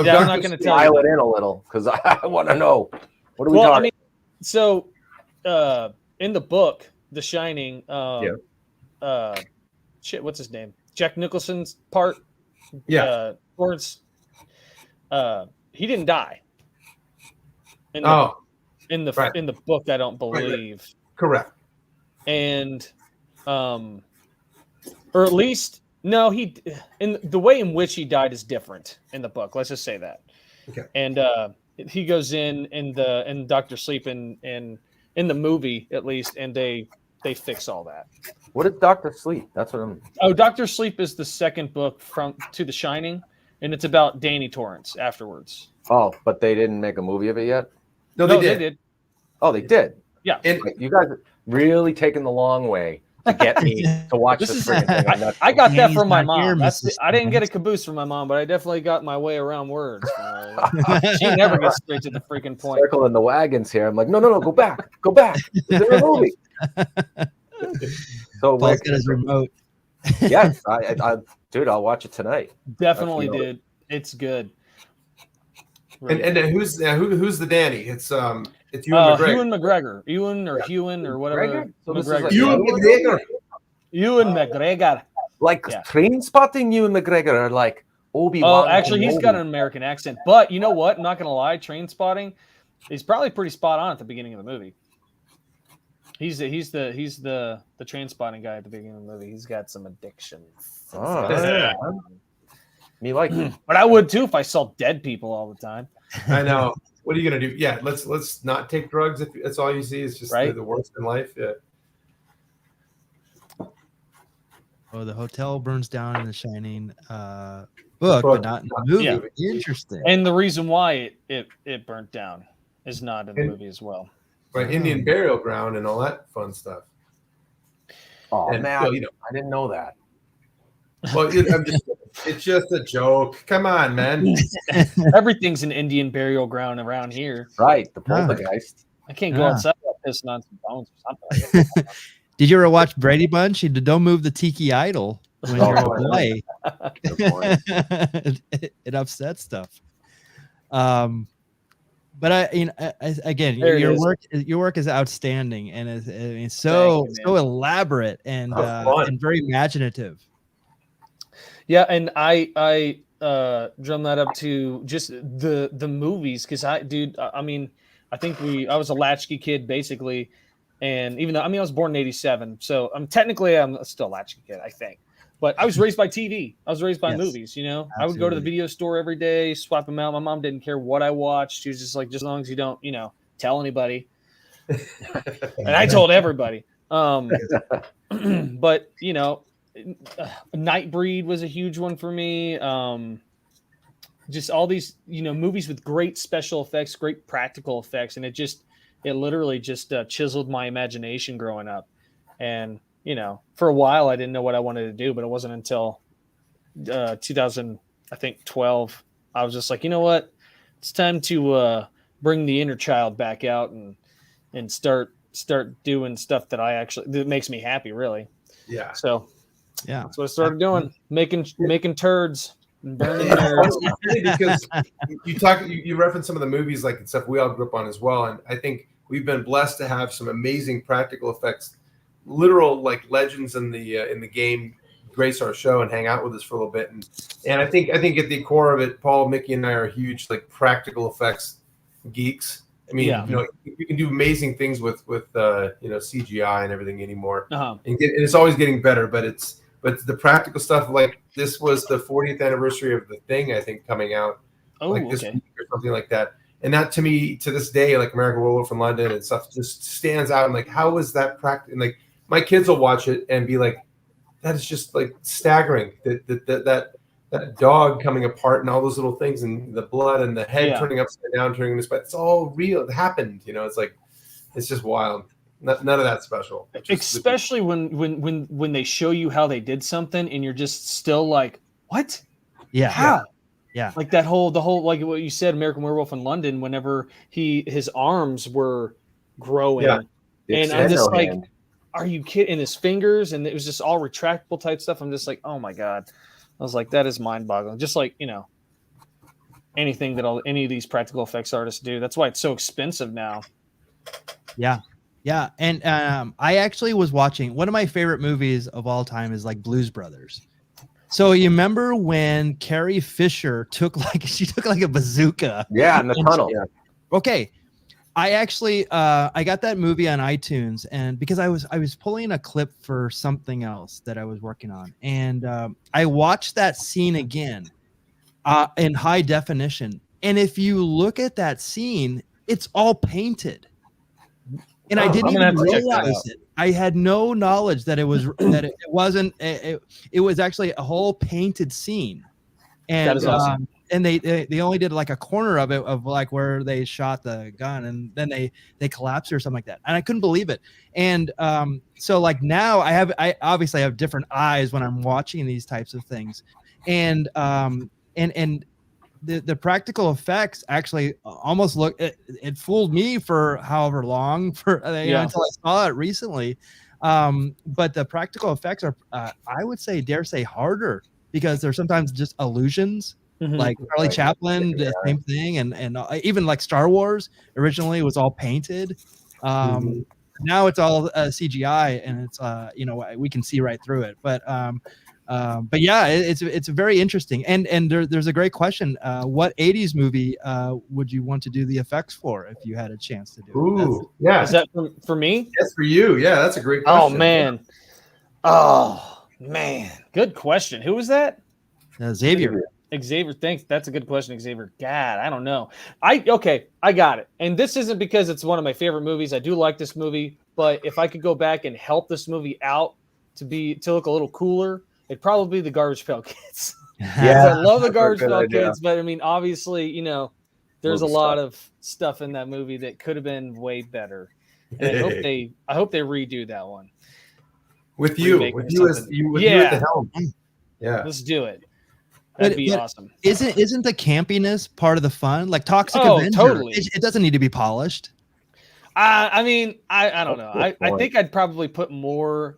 Yeah, I'm not going to tell you. dial it in a little because I want to know. What are we Well, talking? I mean, so in the book, The Shining, what's his name? Jack Nicholson's part. Yeah. Lawrence. He didn't die. In the book, I don't believe. Right. Correct. And or at least no, in the way in which he died is different in the book. Let's just say that. Okay. And he goes in Dr. Sleep in the movie at least, and they fix all that. What is Dr. Sleep? That's what I'm. Oh, Dr. Sleep is the second book to The Shining, and it's about Danny Torrance afterwards. Oh, but they didn't make a movie of it yet. No, they did. Oh, they did. Yeah. And you guys are really taking the long way to get me to watch this freaking thing. I got that Danny's from my not here, mom. Mrs. I didn't get a caboose from my mom, but I definitely got my way around words. She never gets straight to the freaking point. Circling the wagons here. I'm like, no, go back. It's in the movie. So Paul's like, got his remote. yes, I dude, I'll watch it tonight. Definitely did. It's good. And who's the Danny? It's Ewan McGregor. Ewan or whatever. So this is McGregor. like- Ewan McGregor. Like Yeah. Train Spotting, Ewan McGregor, or like Obi-Wan. Oh, actually, he's got an American accent. But you know what? I'm not gonna lie. Train Spotting, he's probably pretty spot on at the beginning of the movie. He's the Train Spotting guy at the beginning of the movie. He's got some addiction. Oh, Yeah. me like it. But I would too if I saw dead people all the time. I know. What are you gonna do? Yeah, let's not take drugs if that's all you see. Is just Right. the worst in life. Yeah. Oh, the hotel burns down in the Shining book, but not in the movie. Yeah. Interesting. And the reason why it burnt down. is not in the movie as well. Right, Indian burial ground and all that fun stuff. Oh And, man, well, I didn't know that. Well, it's just a joke. Come on, man. Everything's an Indian burial ground around here. Right, the poltergeist. I can't go outside without pissing on some bones or something like that. Did you ever watch Brady Bunch? You don't move the tiki idol when you're in play. It upsets stuff. But again, your work is outstanding, and it's so elaborate and very imaginative. Yeah, and I drum that up to just the movies, because I think I was a latchkey kid basically, and even though I was born in '87, so I'm still a latchkey kid, I think. But I was raised by TV. I was raised by movies. Absolutely. I would go to the video store every day, swap them out. My mom didn't care what I watched. She was just like, just as long as you don't, tell anybody. And I told everybody. But Nightbreed was a huge one for me. Just all these, movies with great special effects, great practical effects, and it literally just chiseled my imagination growing up. And for a while I didn't know what I wanted to do, but it wasn't until 2012 I was just like, you know what, it's time to bring the inner child back out and start doing stuff that makes me happy, really. Yeah. So that's what I started doing, making turds and burning nerds. Because you reference some of the movies like the stuff we all grew up on as well, and I think we've been blessed to have some amazing practical effects, literal like legends in the game grace our show and hang out with us for a little bit, and I think at the core of it, Paul, Mickey, and I are huge like practical effects geeks. I mean, you can do amazing things with CGI and everything anymore, and it's always getting better. But the practical stuff, like this was the 40th anniversary of The Thing, I think, coming out this week or something like that. And that, to me, to this day, like American Werewolf in London and stuff, just stands out. And like, how is that practical? And like, my kids will watch it and be like, "That is just like staggering." That dog coming apart and all those little things, and the blood and the head turning upside down, turning this, but it's all real. It happened. It's like, it's just wild. None of that special. Especially when they show you how they did something, and you're just still like, "What? Yeah, how?" Yeah. Like the whole like what you said, American Werewolf in London, whenever his arms were growing. Yeah. And I'm just like, are you kidding? And his fingers, and it was just all retractable type stuff. I'm just like, oh my God. I was like, that is mind boggling. Just like, anything that any of these practical effects artists do. That's why it's so expensive now. Yeah. Yeah. And I actually was watching, one of my favorite movies of all time is like Blues Brothers. So you remember when Carrie Fisher took like a bazooka? Yeah, in the tunnel. Okay. I actually I got that movie on iTunes, and because I was pulling a clip for something else that I was working on, and I watched that scene again in high definition. And if you look at that scene, it's all painted. And I didn't even realize it. I had no knowledge that it was that it wasn't. It was actually a whole painted scene, and that is awesome. And they only did like a corner of it, of like where they shot the gun, and then they collapsed or something like that. And I couldn't believe it. And so like now I obviously have different eyes when I'm watching these types of things, and the practical effects actually almost look, it fooled me for however long until I saw it recently. But the practical effects are, I would say, dare say, harder, because they're sometimes just illusions. Mm-hmm. Like Charlie Chaplin, the same thing, and even like Star Wars originally was all painted. Now it's all CGI, and it's we can see right through it. But yeah, it's very interesting. And there's a great question. What 80s movie would you want to do the effects for if you had a chance to do it? Ooh, yeah. Is that for me? That's for you. Yeah, that's a great question. Oh man, good question. Who was that? Xavier. Xavier, thanks. That's a good question, Xavier. God, I don't know. I got it. And this isn't because it's one of my favorite movies. I do like this movie, but if I could go back and help this movie out to look a little cooler, it'd probably be the Garbage Pail Kids. Yeah, I love the Garbage Pail Kids, but I mean, obviously, There's a Movie lot stuff. of stuff in that movie that could have been way better. And I hope they redo that one. with you Remake with or you as something. you with you at the Yeah. helm. Yeah. Let's do it. That'd be But awesome. Isn't the campiness part of the fun? Like Toxic Oh, Avenger, totally. it doesn't need to be polished. I mean, I don't know. That's a good I point. think I'd probably put more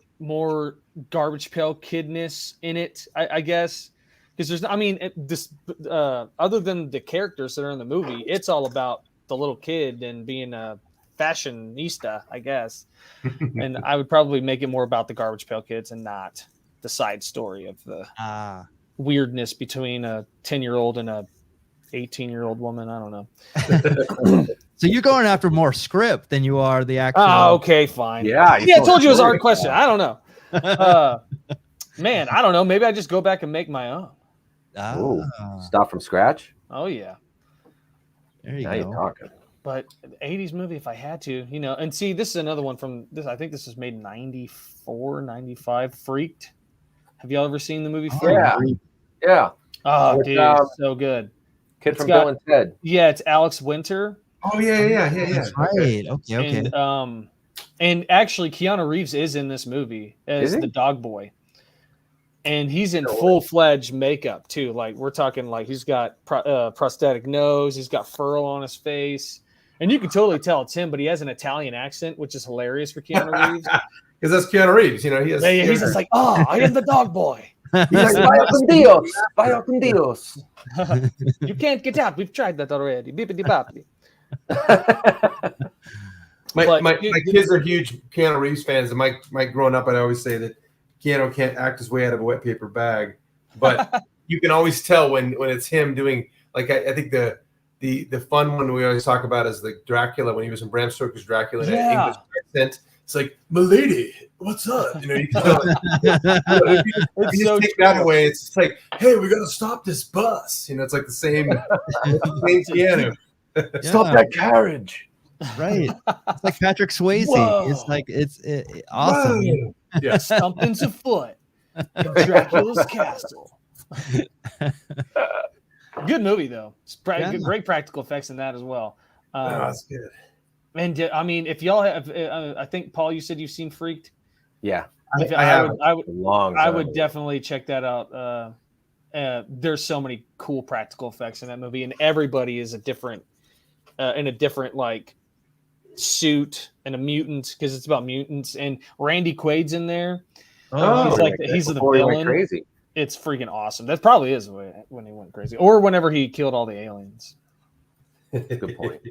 Garbage Pail Kidness in it. I guess because there's, I mean, this other than the characters that are in the movie, it's all about the little kid and being a fashionista, I guess. And I would probably make it more about the Garbage Pail Kids and not the side story of the weirdness between a 10-year-old and a 18-year-old woman. I don't know. So you're going after more script than you are the actual. Oh, okay, fine. Yeah, I told you it was a hard question. I don't know. Man, I don't know. Maybe I just go back and make my own. Ooh, start from scratch. Oh yeah. There you Now you're go. talking. But the 80s movie, if I had to, you know, and see, this is another one from this. I think this was made in 94, 95. Freaked. Have y'all ever seen the movie Freaked? Yeah. Oh, With, dude, it's so good. Kid It's from got- Bill and Ted. Yeah, it's Alex Winter. Oh yeah. That's right. Okay. And actually, Keanu Reeves is in this movie as Is he? the dog boy. And he's in full-fledged makeup, too. Like, we're talking, like, he's got prosthetic nose. He's got fur on his face. And you can totally tell it's him, but he has an Italian accent, which is hilarious for Keanu Reeves. Because that's Keanu Reeves, you know. He's just like, oh, I am the dog boy. He's like, vaya con Dios. Vaya con Dios. You can't get out. We've tried that already. Bippity boppity. My kids are huge Keanu Reeves fans, and my growing up, I'd always say that Keanu can't act his way out of a wet paper bag, but you can always tell when it's him doing, like, I think the fun one we always talk about is the Dracula, when he was in Bram Stoker's Dracula in an English accent. It's like, "Milady, what's up?" You know, you can tell. If you just take that away, it's just like, "Hey, we got to stop this bus." You know, it's like the same Keanu. Stop that carriage. Right. It's like Patrick Swayze. Whoa. It's like it's awesome. Whoa. Yeah. Something's afoot in Dracula's castle. Good movie, though. It's great practical effects in that as well. That's good. And I mean, if y'all have, I think Paul, you said you've seen Freaked. Yeah, I would definitely check that out. There's so many cool practical effects in that movie, and everybody is in a different like suit and a mutant, because it's about mutants. And Randy Quaid's in there. He's the villain. Crazy. It's freaking awesome. That probably is when he went crazy, or whenever he killed all the aliens. Good point.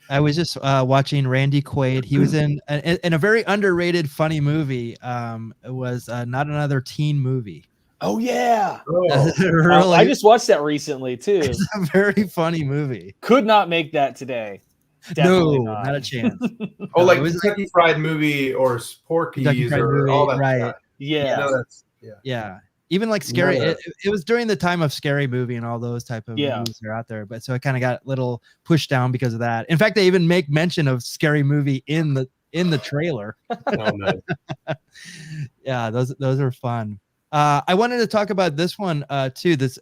I was just watching Randy Quaid. He was in a very underrated, funny movie. It was Not Another Teen Movie. Oh yeah, Really, I just watched that recently too. It's a very funny movie. Could not make that today. Definitely not a chance. Like it was Kentucky Fried Movie or Porky's or movie, all that right? stuff. Yeah, No, Yeah. Even like scary. No. It was during the time of Scary Movie and all those type of movies that are out there. But so it kind of got a little pushed down because of that. In fact, they even make mention of Scary Movie in the trailer. Oh, no. Yeah, those are fun. I wanted to talk about this one too. This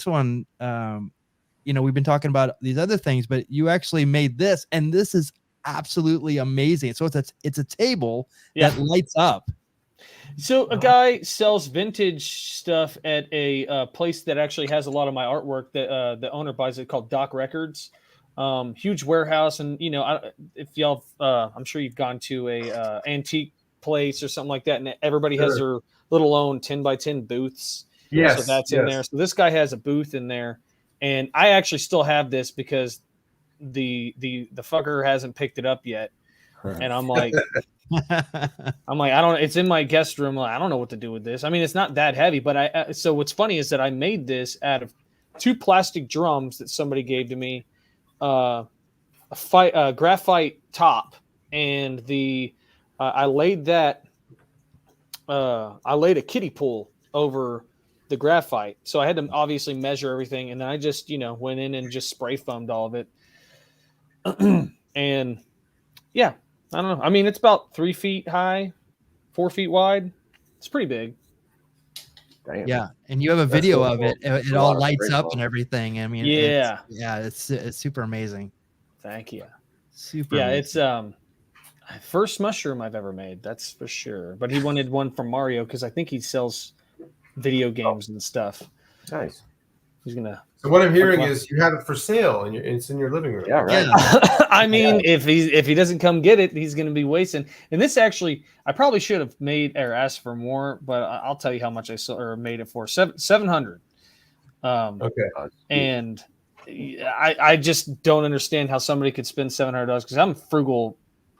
one, we've been talking about these other things, but you actually made this, and this is absolutely amazing. So it's a table that lights up. So a guy sells vintage stuff at a place that actually has a lot of my artwork that the owner buys it, called Doc Records. Huge warehouse. And, if y'all, I'm sure you've gone to a antique place or something like that, and everybody has their little own 10 by 10 booths. Yes. So that's in there. So this guy has a booth in there, and I actually still have this because the fucker hasn't picked it up yet. And I'm like, I don't, it's in my guest room. I don't know what to do with this. I mean, it's not that heavy, but so what's funny is that I made this out of 2 plastic drums that somebody gave to me, a graphite top. And I laid a kiddie pool over the graphite. So I had to obviously measure everything. And then I just, went in and just spray foamed all of it. And yeah. I don't know. I mean, it's about 3 feet high, 4 feet wide. It's pretty big. Damn. Yeah, and you have a video so of cool. it. It A lot all of lights great up photos. and everything. I mean, Yeah. it's super amazing. Thank you. Super. Yeah, amazing. it's first mushroom I've ever made. That's for sure. But he wanted one from Mario because I think he sells video games and stuff. Nice. He's gonna. So what I'm hearing is you have it for sale and it's in your living room. Yeah, right. Yeah. I mean, if he doesn't come get it, he's going to be wasting. And this actually, I probably should have made or asked for more, but I'll tell you how much I sold or made it for 700. Okay. And I just don't understand how somebody could spend $700 because I'm a frugal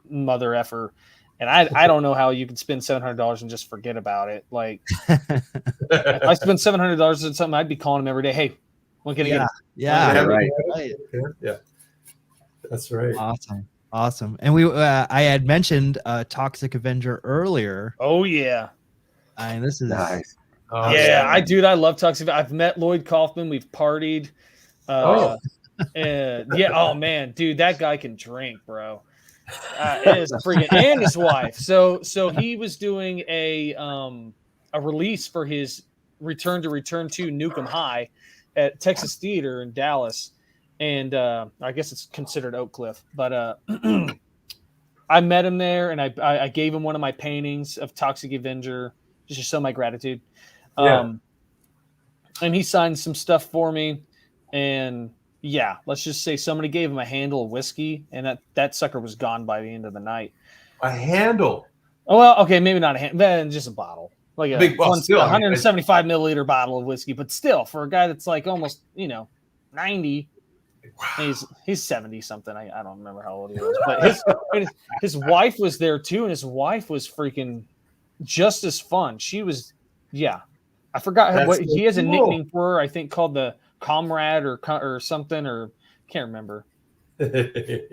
mother effer, and I don't know how you could spend $700 and just forget about it. Like if I spend $700 on something, I'd be calling him every day. Hey, when can I get it? Yeah, right. Yeah. That's right. Awesome. And I had mentioned Toxic Avenger earlier. Oh yeah. And this is Nice. Oh, Yeah, I love Tucson. I've met Lloyd Kaufman. We've partied. And yeah, oh man, dude, that guy can drink, bro. It is freaking, and his wife. So he was doing a release for his Return to Nukem High at Texas Theater in Dallas, and I guess it's considered Oak Cliff, but I met him there, and I gave him one of my paintings of Toxic Avenger just to show my gratitude. And he signed some stuff for me, and yeah, let's just say somebody gave him a handle of whiskey, and that sucker was gone by the end of the night. A handle. Oh well, okay, maybe not a handle, then just a bottle, like a Big, well, still, 175 milliliter bottle of whiskey. But still, for a guy that's like almost 90, Wow. he's 70 something. I don't remember how old he was, but his wife was there too, and his wife was freaking just as fun. She was, yeah. I forgot what he has a nickname for her. I think called the Comrade or something, or can't remember. That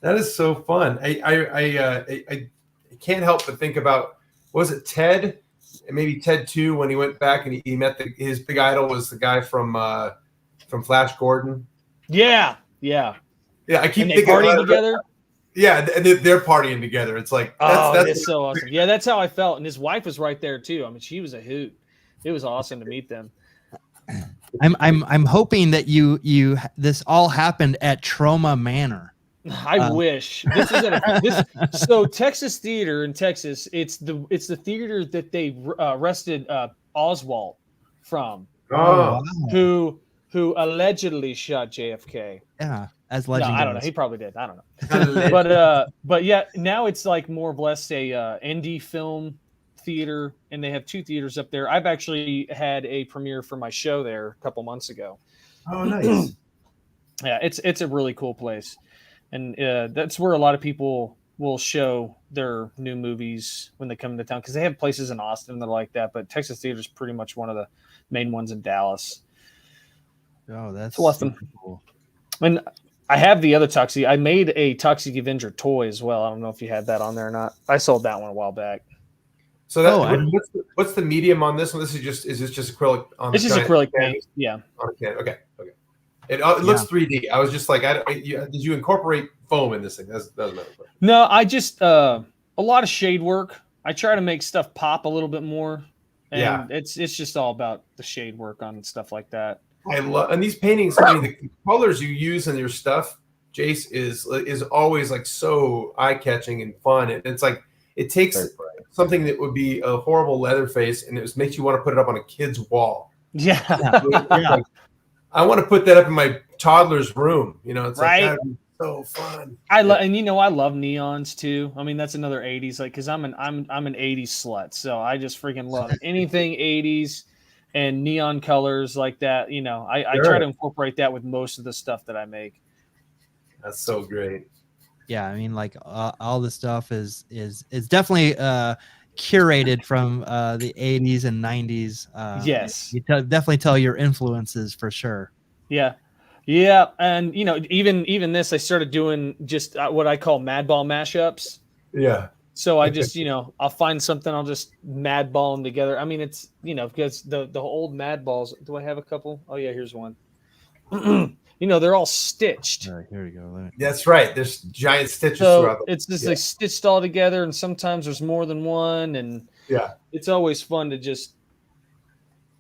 is so fun. I can't help but think about, was it Ted? And maybe Ted 2 when he went back and he met his big idol was the guy from Flash Gordon. Yeah. I keep thinking partying together. Yeah, they're partying together. It's like that's so awesome. Yeah, that's how I felt, and his wife was right there too. I mean, she was a hoot. It was awesome to meet them. I'm hoping that this all happened at Trauma Manor. I wish this is so Texas Theater in Texas. It's the theater that they arrested Oswald from. wow. Who allegedly shot JFK. Yeah, as legend. No, I don't know. He probably did. I don't know. but yeah, now it's like more or less a indie film theater, and they have 2 theaters up there. I've actually had a premiere for my show there a couple months ago. Oh, nice. Yeah, it's a really cool place, and that's where a lot of people will show their new movies when they come into town, because they have places in Austin that are like that, but Texas Theater is pretty much one of the main ones in Dallas. Oh, that's awesome. Cool. And I have the other Toxic. I made a Toxic Avenger toy as well. I don't know if you had that on there or not. I sold that one a while back. So what's the medium on this one? Is this just acrylic on this? This is acrylic paint. Yeah. On a can. Okay. It looks 3D. I was just like, did you incorporate foam in this thing? That's another question. No, I just a lot of shade work. I try to make stuff pop a little bit more. And it's just all about the shade work on stuff like that. I love, and these paintings, I mean, the colors you use in your stuff, Jayce, is always like so eye-catching and fun. And it's like it takes something that would be a horrible leather face, and it makes you want to put it up on a kid's wall. Yeah. Like, I want to put that up in my toddler's room. It's right. Like, that'd be so fun. I love neons too. I mean, that's another 80s, like, because I'm an 80s slut, so I just freaking love anything 80s. And neon colors like that, I try to incorporate that with most of the stuff that I make. That's so great. Yeah, I mean, like all the stuff is definitely curated from the 80s and 90s. Yes, you definitely tell your influences for sure. Yeah, and even this, I started doing just what I call madball mashups. Yeah. So I just, I'll find something, I'll just madball them together. I mean, it's, because the old madballs, do I have a couple? Oh yeah, here's one. They're all stitched. All right, here we go. That's right. There's giant stitches throughout. It's just like stitched all together, and sometimes there's more than one, and it's always fun to just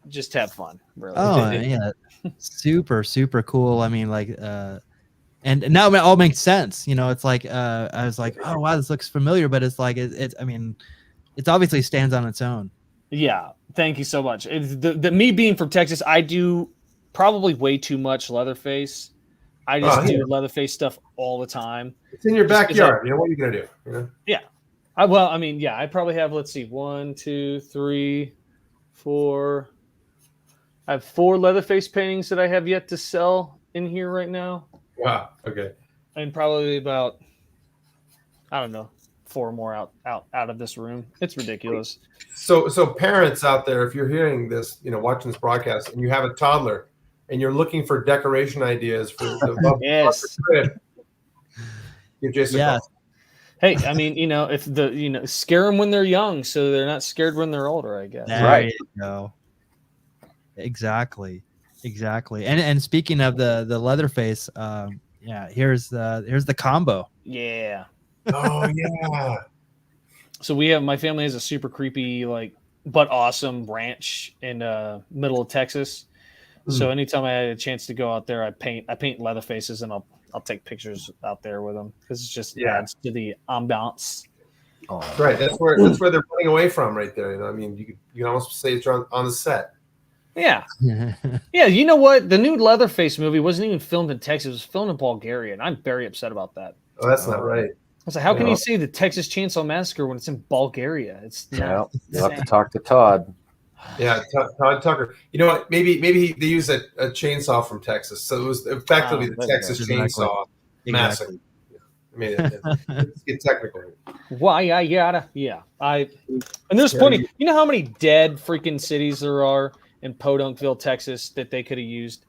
just have fun. Really. Oh yeah, super super cool. I mean, like, and now it all makes sense. You know, it's like I was like, oh wow, this looks familiar, but it's like it's. I mean, it's obviously stands on its own. Yeah, thank you so much. The me being from Texas, I do probably way too much Leatherface. I just do Leatherface stuff all the time. It's in your backyard. You know, what are you going to do? You know? Yeah. I probably have, let's see, 1, 2, 3, 4. I have 4 Leatherface paintings that I have yet to sell in here right now. Wow. Okay. And probably about, I don't know, 4 more out of this room. It's ridiculous. So parents out there, if you're hearing this, you know, watching this broadcast, and you have a toddler, and you're looking for decoration ideas for the yes, give Jayce a call. Hey, I mean, you know, scare them when they're young, so they're not scared when they're older, I guess. There you go. Exactly. And speaking of the Leatherface, here's the combo. Yeah. Oh yeah. So my family has a super creepy, like, but awesome ranch in middle of Texas. So anytime I had a chance to go out there, I paint Leatherfaces, and I'll take pictures out there with them because it just adds to the ambiance. Oh. Right, that's where they're running away from, right there. You know, I mean, you can almost say it's on the set. Yeah, yeah. You know what? The new Leatherface movie wasn't even filmed in Texas; it was filmed in Bulgaria, and I'm very upset about that. Oh, that's not right. I was like, how can you say the Texas Chainsaw Massacre when it's in Bulgaria? It's not. You'll have to talk to Todd. Yeah, Todd Tucker. You know what? Maybe they used a chainsaw from Texas, so it was effectively the Texas Chainsaw Massacre. I mean, let's get technical. Why I gotta? Yeah, and there's plenty. You know how many dead freaking cities there are in Podunkville, Texas, that they could have used?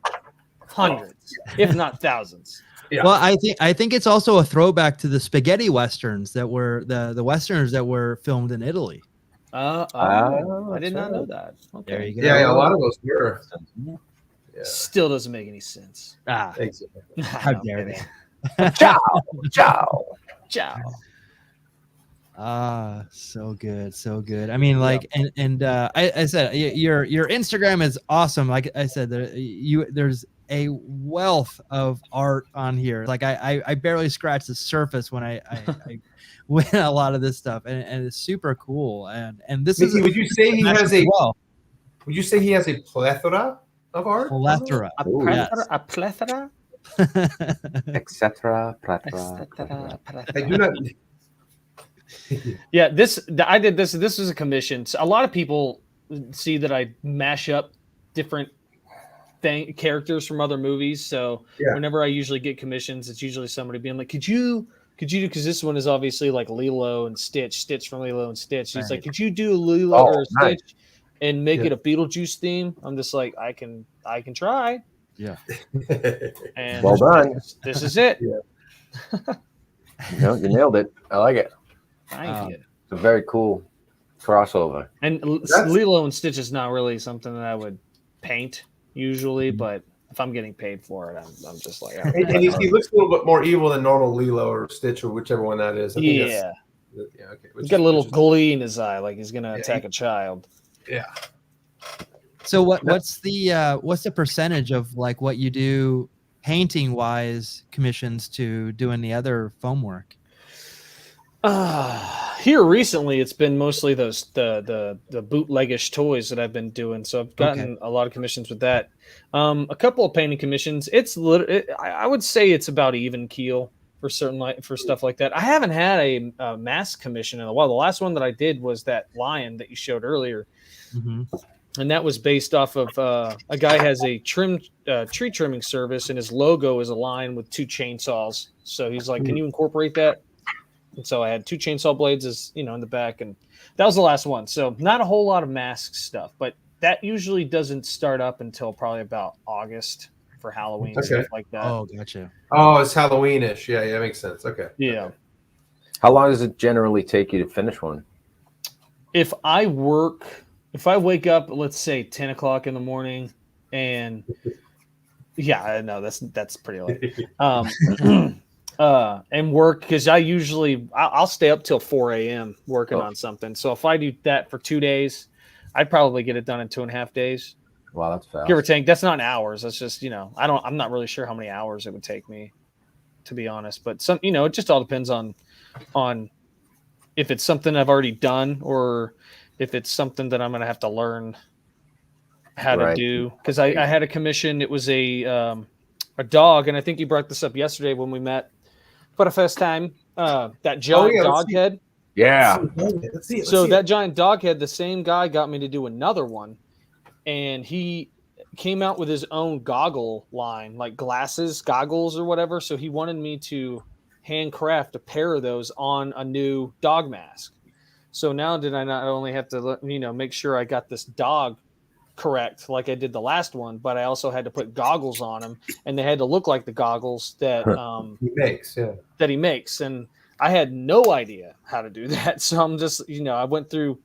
Hundreds, if not thousands. Yeah. Well, I think it's also a throwback to the spaghetti westerns that were the westerns that were filmed in Italy. I did not know that. Okay. There you go. Yeah, a lot of those were. Yeah. Still doesn't make any sense. Thanks. How dare they? Ciao. So good. I mean, like, and I said your Instagram is awesome. Like I said, there's a wealth of art on here. Like I barely scratched the surface when I win a lot of this stuff, and it's super cool. And this is. Would you say he has a? Would you say he has a plethora of art? Plethora. A plethora. Etc. I do not. Yeah, I did this. This was a commission. So a lot of people see that I mash up different characters from other movies. So whenever I usually get commissions, it's usually somebody being like, could you do, because this one is obviously like Lilo and Stitch from Lilo and Stitch. He's like, could you do Lilo or Stitch and make it a Beetlejuice theme? I'm just like, I can try. Yeah. And well done. This is it. You nailed it. I like it. Thank you. It's a very cool crossover. And Lilo and Stitch is not really something that I would paint usually, but if I'm getting paid for it, I'm just like. And he looks a little bit more evil than normal Lilo or Stitch or whichever one that is. I think yeah. Okay. He's got a little glee in his eye, like he's gonna attack a child. Yeah. So what's the percentage of like what you do painting wise commissions to doing the other foam work? Here recently, it's been mostly those the bootleggish toys that I've been doing. So I've gotten a lot of commissions with that. A couple of painting commissions. I would say it's about even keel for for stuff like that. I haven't had a mask commission in a while. The last one that I did was that lion that you showed earlier, and that was based off of a guy has a tree trimming service, and his logo is a lion with 2 chainsaws. So he's like, "Can you incorporate that?" And so I had 2 chainsaw blades, in the back, and that was the last one. So not a whole lot of mask stuff, but that usually doesn't start up until probably about August for Halloween stuff like that. Oh, gotcha. Oh, it's Halloweenish. Yeah, that makes sense. Okay. Yeah. How long does it generally take you to finish one? If I wake up, let's say 10 o'clock in the morning, and I know that's pretty late. And work, because I'll stay up till 4 a.m. working on something. So if I do that for 2 days, I'd probably get it done in 2.5 days. Wow, that's fast. Give or take. That's not in hours. That's just, I'm not really sure how many hours it would take me, to be honest. But it just all depends on if it's something I've already done or if it's something that I'm going to have to learn how to do. Because I had a commission. It was a dog, and I think you brought this up yesterday when we met for the first time. That giant dog head. Yeah. Let's see. That giant dog head, the same guy got me to do another one, and he came out with his own goggle line, like goggles or whatever. So he wanted me to handcraft a pair of those on a new dog mask. So now did I not only have to, make sure I got this dog correct like I did the last one, but I also had to put goggles on him, and they had to look like the goggles that he makes. And I had no idea how to do that. So I'm just, I went through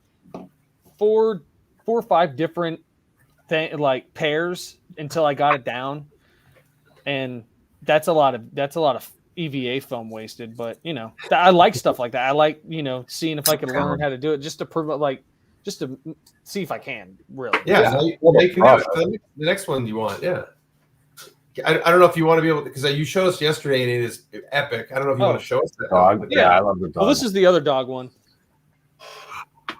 four or five different pairs until I got it down. And that's a lot of EVA foam wasted, but I like stuff like that. I like, seeing if I can learn how to do it just to prove it, just to see if I can really. Yeah. The next one you want. Yeah. I don't know if you want to be able to, because you showed us yesterday and it is epic. I don't know if you want to show us that dog. Yeah, I love the dog. Well, this is the other dog one.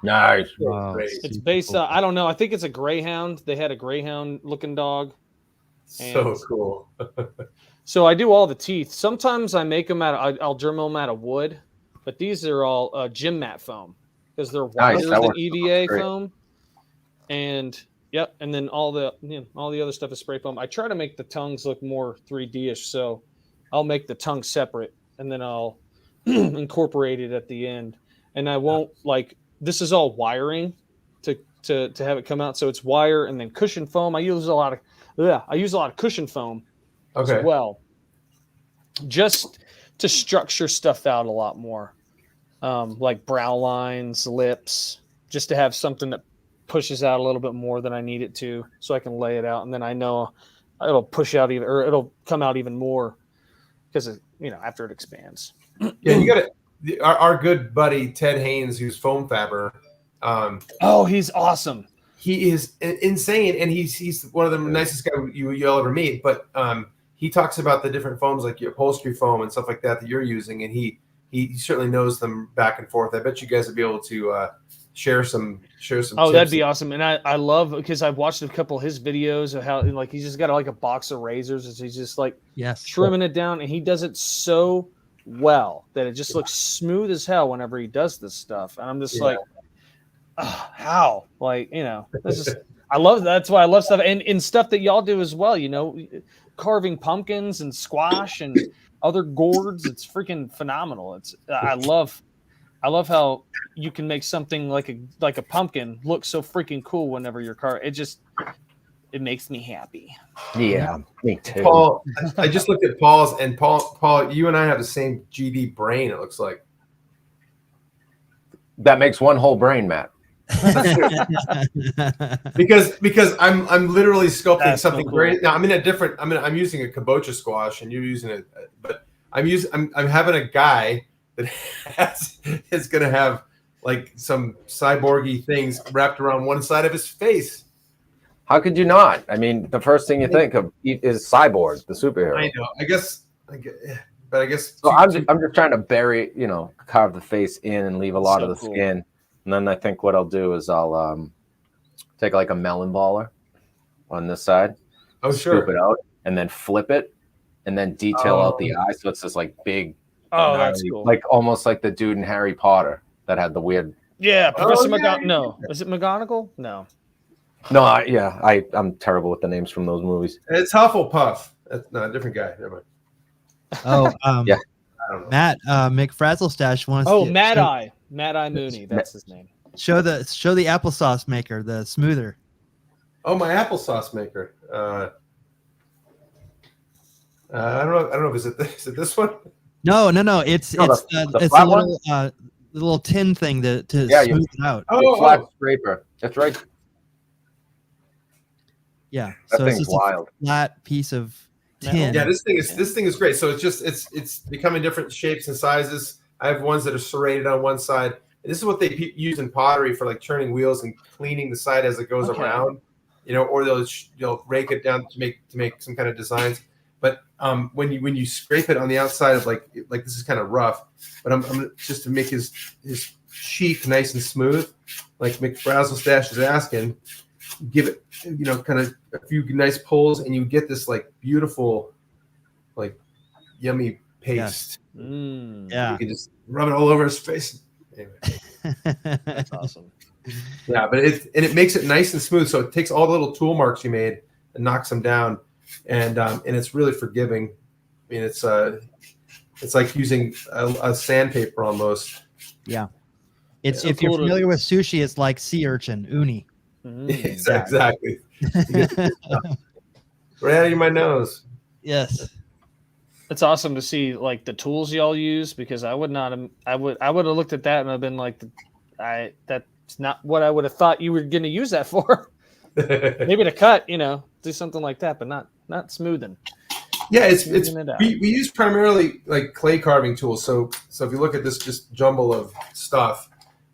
Nice. Wow, it's based I don't know. I think it's a greyhound. They had a greyhound looking dog. So cool. So I do all the teeth. Sometimes I make them I'll Dremel them out of wood, but these are all gym mat foam because they're wider than EVA foam. And yep, and then all the other stuff is spray foam. I try to make the tongues look more 3D-ish, so I'll make the tongue separate and then I'll incorporate it at the end. And I won't this is all wiring to have it come out. So it's wire and then cushion foam. I use a lot of cushion foam as well, just to structure stuff out a lot more, like brow lines, lips, just to have something that pushes out a little bit more than I need it to, so I can lay it out, and then I know it'll push out it'll come out even more because after it expands. Yeah, you got it. Our good buddy Ted Haynes, who's foam fabber. He's awesome. He is insane, and he's one of the nicest guys you'll ever meet. But he talks about the different foams, like your upholstery foam and stuff like that you're using, and he certainly knows them back and forth. I bet you guys would be able to share some. Oh, that'd be awesome. And I love, because I've watched a couple of his videos of how he's just got a box of razors, and he's just trimming it down, and he does it so well that it just looks smooth as hell whenever he does this stuff. And I'm just how? That's just, that's why I love stuff, and stuff that y'all do as well, carving pumpkins and squash and other gourds. It's freaking phenomenal. I love how you can make something like a pumpkin look so freaking cool whenever you're carving. It makes me happy. Yeah, me too. Paul, I just looked at Paul's, and Paul, you and I have the same GD brain, it looks like. That makes one whole brain, Matt. because I'm literally sculpting something so cool. great. Now I'm using a kabocha squash, and you're using it, but I'm having a guy that is going to have some cyborgy things wrapped around one side of his face. How could you not? I mean, the first thing you think of is Cyborg, the superhero. I know. I guess. So I'm just trying to carve the face in and leave a lot of the skin, and then I think what I'll do is I'll take a melon baller on this side, scoop it out, and then flip it, and then detail out the eye, so it's this big. Oh, that's cool. Almost like the dude in Harry Potter that had the weird. Yeah, Professor McGonagall. No, is it McGonagall? No. No, I'm terrible with the names from those movies. It's Hufflepuff. That's a different guy. Never mind. Oh, yeah. I don't know. Matt McFrazzlestash wants. Oh, Mad Eye Mooney. That's his name. Show the applesauce maker, the smoother. Oh, my applesauce maker. I don't know. Is it this one? No. It's the little tin thing to smooth it out. Oh, flat scraper. That's right. Yeah, that so thing's it's just wild. A flat piece of tin. Yeah, this thing is great. So it's becoming different shapes and sizes. I have ones that are serrated on one side. And this is what they use in pottery for turning wheels and cleaning the side as it goes around. or they'll rake it down to make some kind of designs. But when you scrape it on the outside of like this is kind of rough, but I'm just to make his cheek nice and smooth, like McBrazzle Stash is asking, give it kind of a few nice pulls, and you get this like beautiful, like yummy paste. Yeah, you can just rub it all over his face. Anyway. That's awesome. Yeah, but it makes it nice and smooth. So it takes all the little tool marks you made and knocks them down, and it's really forgiving. I mean, it's like using a sandpaper almost. Yeah, if you're familiar with sushi, it's like sea urchin, uni. Exactly. Right out of my nose. Yes. It's awesome to see like the tools y'all use, because I would have looked at that and I've been like, that's not what I would have thought you were going to use that for. Maybe to cut, do something like that, but not smoothing. Yeah, we use primarily like clay carving tools. So if you look at this just jumble of stuff,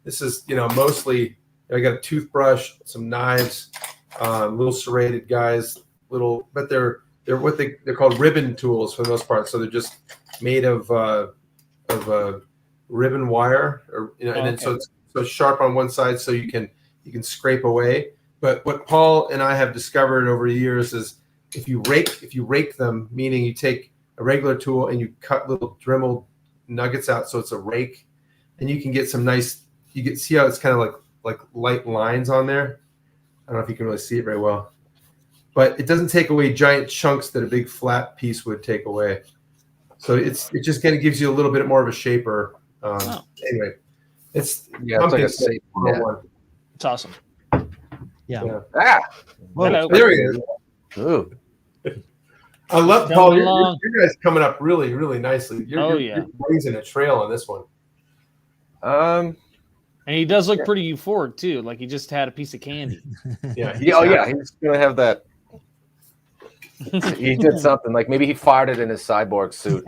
this is mostly I got a toothbrush, some knives, little serrated guys, but they're what they're called ribbon tools for the most part. So they're just made of ribbon wire, and then so it's sharp on one side, so you can scrape away. But what Paul and I have discovered over the years is if you rake them, meaning you take a regular tool and you cut little Dremel nuggets out, so it's a rake, and you can get some nice. You can see how it's kind of like light lines on there. I don't know if you can really see it very well, but it doesn't take away giant chunks that a big flat piece would take away. So it just kind of gives you a little bit more of a shaper. Anyway, it's like a safe. It's awesome. Yeah. Ah, well, there he is. Ooh. I love Paul. Your guys coming up really, really nicely. You're blazing a trail on this one. And he does look pretty euphoric too, like he just had a piece of candy. Yeah. He's gonna have that. He did something like maybe he farted in his cyborg suit.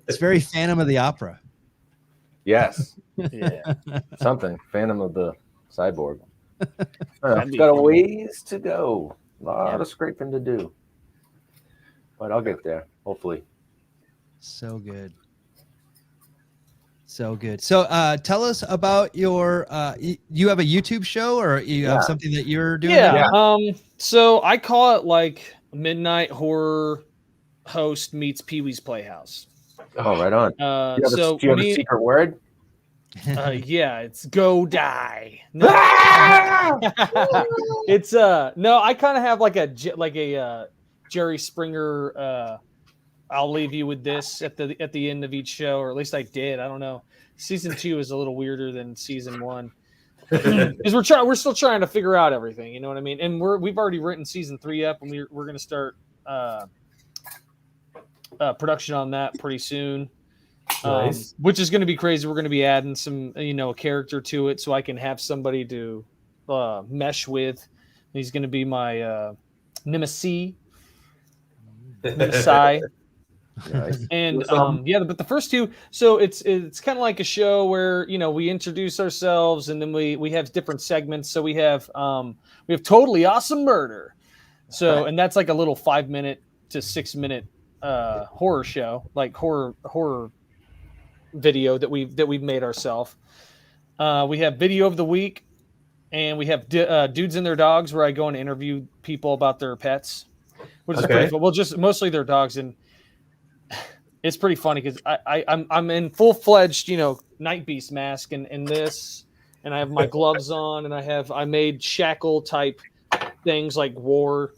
It's very Phantom of the Opera. Yes. Yeah. Something Phantom of the Cyborg. It's got a ways to go. A lot of scraping to do, but I'll get there hopefully. So good. So tell us about your you have a YouTube show, or you have something that you're doing? So I call it like Midnight Horror Host meets Pee-wee's Playhouse. Oh, right on. Do you have a secret word? It's go die. No. It's no, I kind of have like a Jerry Springer I'll leave you with this at the end of each show, or at least I did. I don't know. Season 2 is a little weirder than season 1 because we're still trying to figure out everything. You know what I mean? And we've already written season 3 up, and we're going to start production on that pretty soon. Nice. Which is going to be crazy. We're going to be adding some, a character to it, so I can have somebody to mesh with. He's going to be my nemesis. Nice. And but the first 2, so it's kind of like a show where we introduce ourselves, and then we have different segments. So we have Totally Awesome Murder, so and that's like a little 5-minute to 6-minute horror show, like horror video that we've made ourselves. We have Video of the Week, and we have Dudes and Their Dogs, where I go and interview people about their pets, which is pretty fun. Well, just mostly their dogs, and it's pretty funny because I'm in full-fledged, Night Beast mask and this, and I have my gloves on, and I made shackle type things like war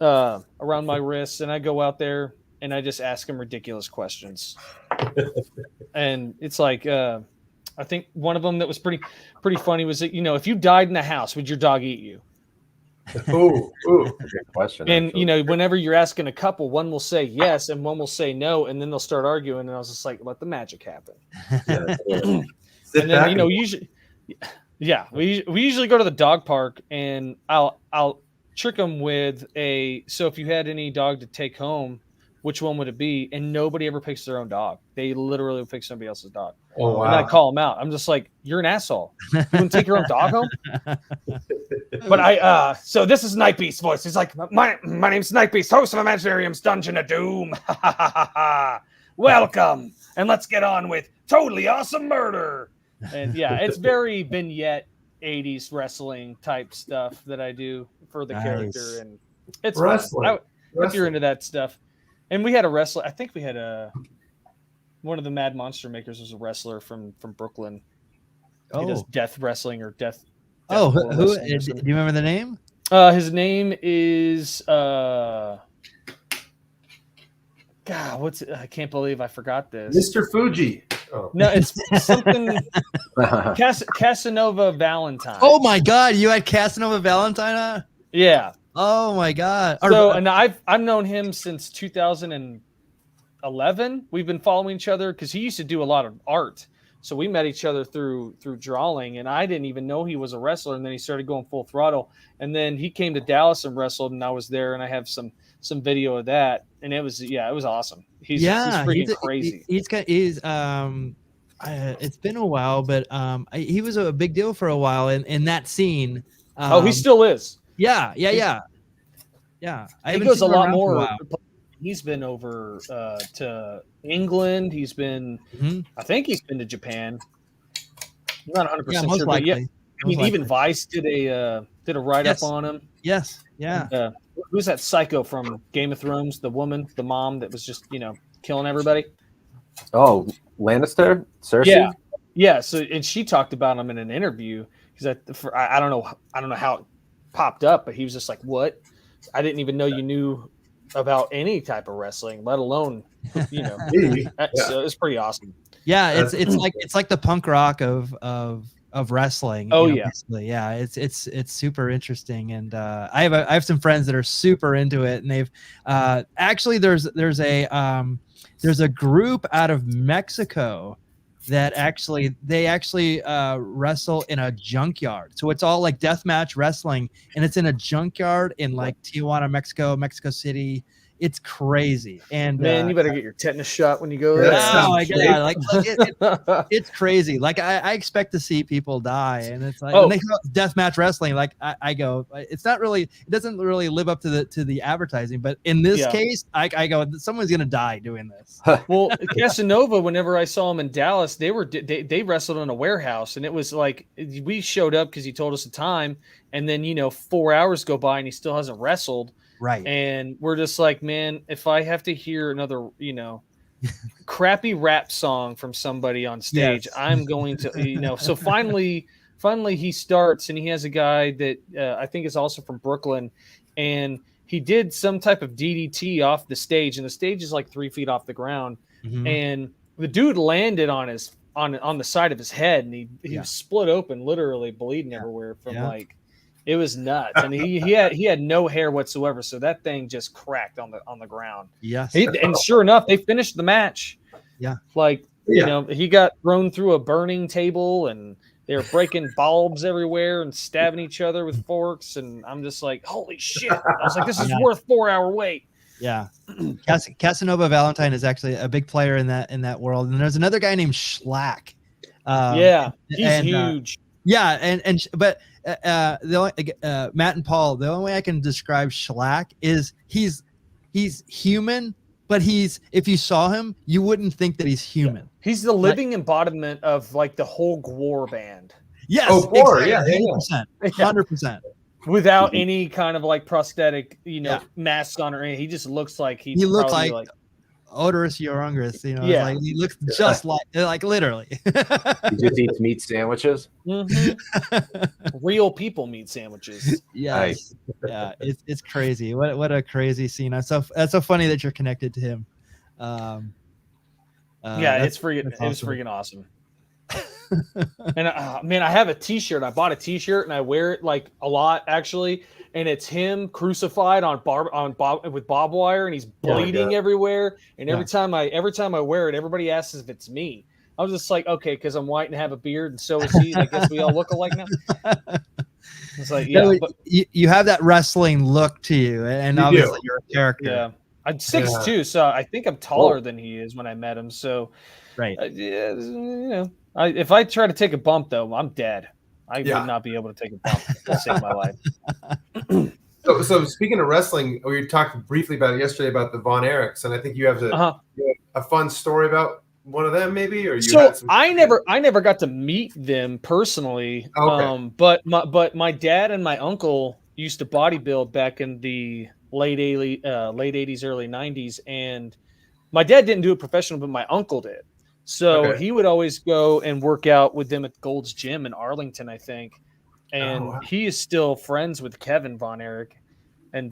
around my wrists, and I go out there and I just ask them ridiculous questions. And it's like I think one of them that was pretty funny was that if you died in the house, would your dog eat you? Ooh. Good question. And whenever you're asking a couple, one will say yes and one will say no, and then they'll start arguing. And I was just like, let the magic happen. And then usually, we usually go to the dog park, and I'll trick them with so if you had any dog to take home, which one would it be? And nobody ever picks their own dog. They literally would pick somebody else's dog. Oh, wow. And I call them out. I'm just like, you're an asshole. You wouldn't take your own dog home? But so this is Nightbeast's voice. He's like, my name's Nightbeast, host of Imaginarium's Dungeon of Doom. Welcome. And let's get on with Totally Awesome Murder. And yeah, it's very vignette 80s wrestling type stuff that I do for the character. And it's wrestling. If you're into that stuff. And we had a wrestler. I think we had one of the Mad Monster makers was a wrestler from Brooklyn. He does death wrestling or death. Oh, who? Do you remember the name? His name is God. What's it? I can't believe I forgot this. Mr. Fuji. Oh. No, it's something Casanova Valentine. Oh my God, you had Casanova Valentine on? Yeah. Oh my God. So, and I've known him since 2011. We've been following each other because he used to do a lot of art. So we met each other through drawing, and I didn't even know he was a wrestler. And then he started going full throttle. And then he came to Dallas and wrestled, and I was there, and I have some video of that. And it was awesome. He's freaking crazy. It's been a while, but he was a big deal for a while in that scene. He still is. Yeah. He goes a lot more. He's been over to England. He's been, I think he's been to Japan. I'm not 100% sure, but yeah. I mean, even Vice did a write up on him. Yes, yeah. And, who's that psycho from Game of Thrones? The woman, the mom that was just killing everybody. Oh, Lannister, Cersei. Yeah. So and she talked about him in an interview because I don't know how it popped up, but he was just like, "What? I didn't even know you knew about any type of wrestling, let alone So it's pretty awesome." Yeah, it's like the punk rock of wrestling. Basically. Yeah, it's super interesting, and I have some friends that are super into it, and they've actually there's a group out of Mexico that they actually wrestle in a junkyard. So it's all like deathmatch wrestling, and it's in a junkyard in like Tijuana, Mexico City. It's crazy. And man, you better get your tetanus shot when you go there. Oh my God. It's crazy. Like I expect to see people die, and it's like when they call it deathmatch wrestling, like I go, it doesn't really live up to the advertising, but in this case, I go, someone's gonna die doing this. Well, Casanova, whenever I saw him in Dallas, they wrestled in a warehouse, and it was like we showed up because he told us the time, and then 4 hours go by and he still hasn't wrestled. Right. And we're just like, man, if I have to hear another, crappy rap song from somebody on stage, I'm going to, so finally he starts, and he has a guy that I think is also from Brooklyn, and he did some type of DDT off the stage, and the stage is like 3 feet off the ground. And the dude landed on the side of his head, and he was split open, literally bleeding everywhere from like, it was nuts, and he had no hair whatsoever, so that thing just cracked on the ground. Yes, and sure enough, they finished the match. Yeah, he got thrown through a burning table, and they were breaking bulbs everywhere and stabbing each other with forks, and I'm just like, holy shit! I was like, this is worth 4 hour wait. Yeah, Casanova Valentine is actually a big player in that world, and there's another guy named Schlack. He's huge. But the only Matt and Paul, the only way I can describe Schlack is he's human, but if you saw him, you wouldn't think that he's human. He's the living embodiment of like the whole Gwar band. Yes, Gwar, exactly. 100%. Without any kind of like prosthetic, masks on or anything. He just looks like he looks like Odorous Urungus, like he looks just like literally. He just eats meat sandwiches. Real people meat sandwiches. Yes. Yeah, it's crazy. What a crazy scene. That's so funny that you're connected to him. It's freaking awesome. And man, I have a T-shirt. I bought a T-shirt and I wear it like a lot actually. And it's him crucified with barbed wire, and he's bleeding everywhere. And every time I wear it, everybody asks if it's me. I was just like, okay, because I'm white and have a beard, and so is he. I guess we all look alike now. It's like, you have that wrestling look to you, and obviously you're a character. I'm 6'2", so I think I'm taller than he is when I met him. So, Right. Yeah, you know, if I try to take a bump, though, I'm dead. I would not be able to take a bump to save my life. So speaking of wrestling, we talked briefly about it yesterday about the Von Erichs, and I think you have a fun story about one of them, maybe, or you had some. I never got to meet them personally. Okay. But my dad and my uncle used to bodybuild back in the late 80s, early 90s, and my dad didn't do it professional, but my uncle did. So he would always go and work out with them at Gold's Gym in Arlington, I think. And he is still friends with Kevin Von Erich. And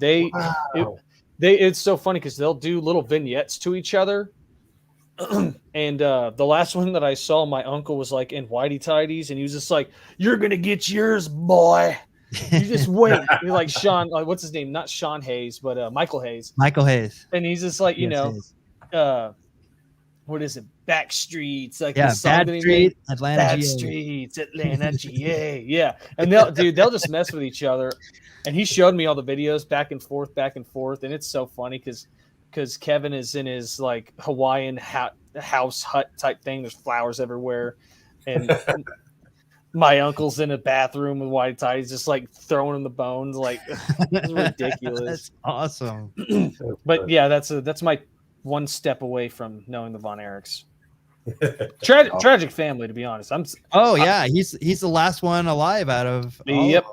it's so funny because they'll do little vignettes to each other. And the last one that I saw, my uncle was like in whitey tidies, and he was just like, "You're gonna get yours, boy. You just wait." You're like Sean, what's his name? Not Sean Hayes, but Michael Hayes. Michael Hayes. And he's just like, what is it? Backstreets, like Bad Street, Atlanta, Bad GA. Streets, Atlanta, GA. Yeah, and they'll just mess with each other. And he showed me all the videos back and forth, and it's so funny because Kevin is in his like Hawaiian house hut type thing. There's flowers everywhere, and my uncle's in a bathroom with white ties, just like throwing him the bones. Like it's ridiculous. That's awesome. But yeah, that's my one step away from knowing the Von Erichs. Tragic family, to be honest. He's the last one alive out of. Yep.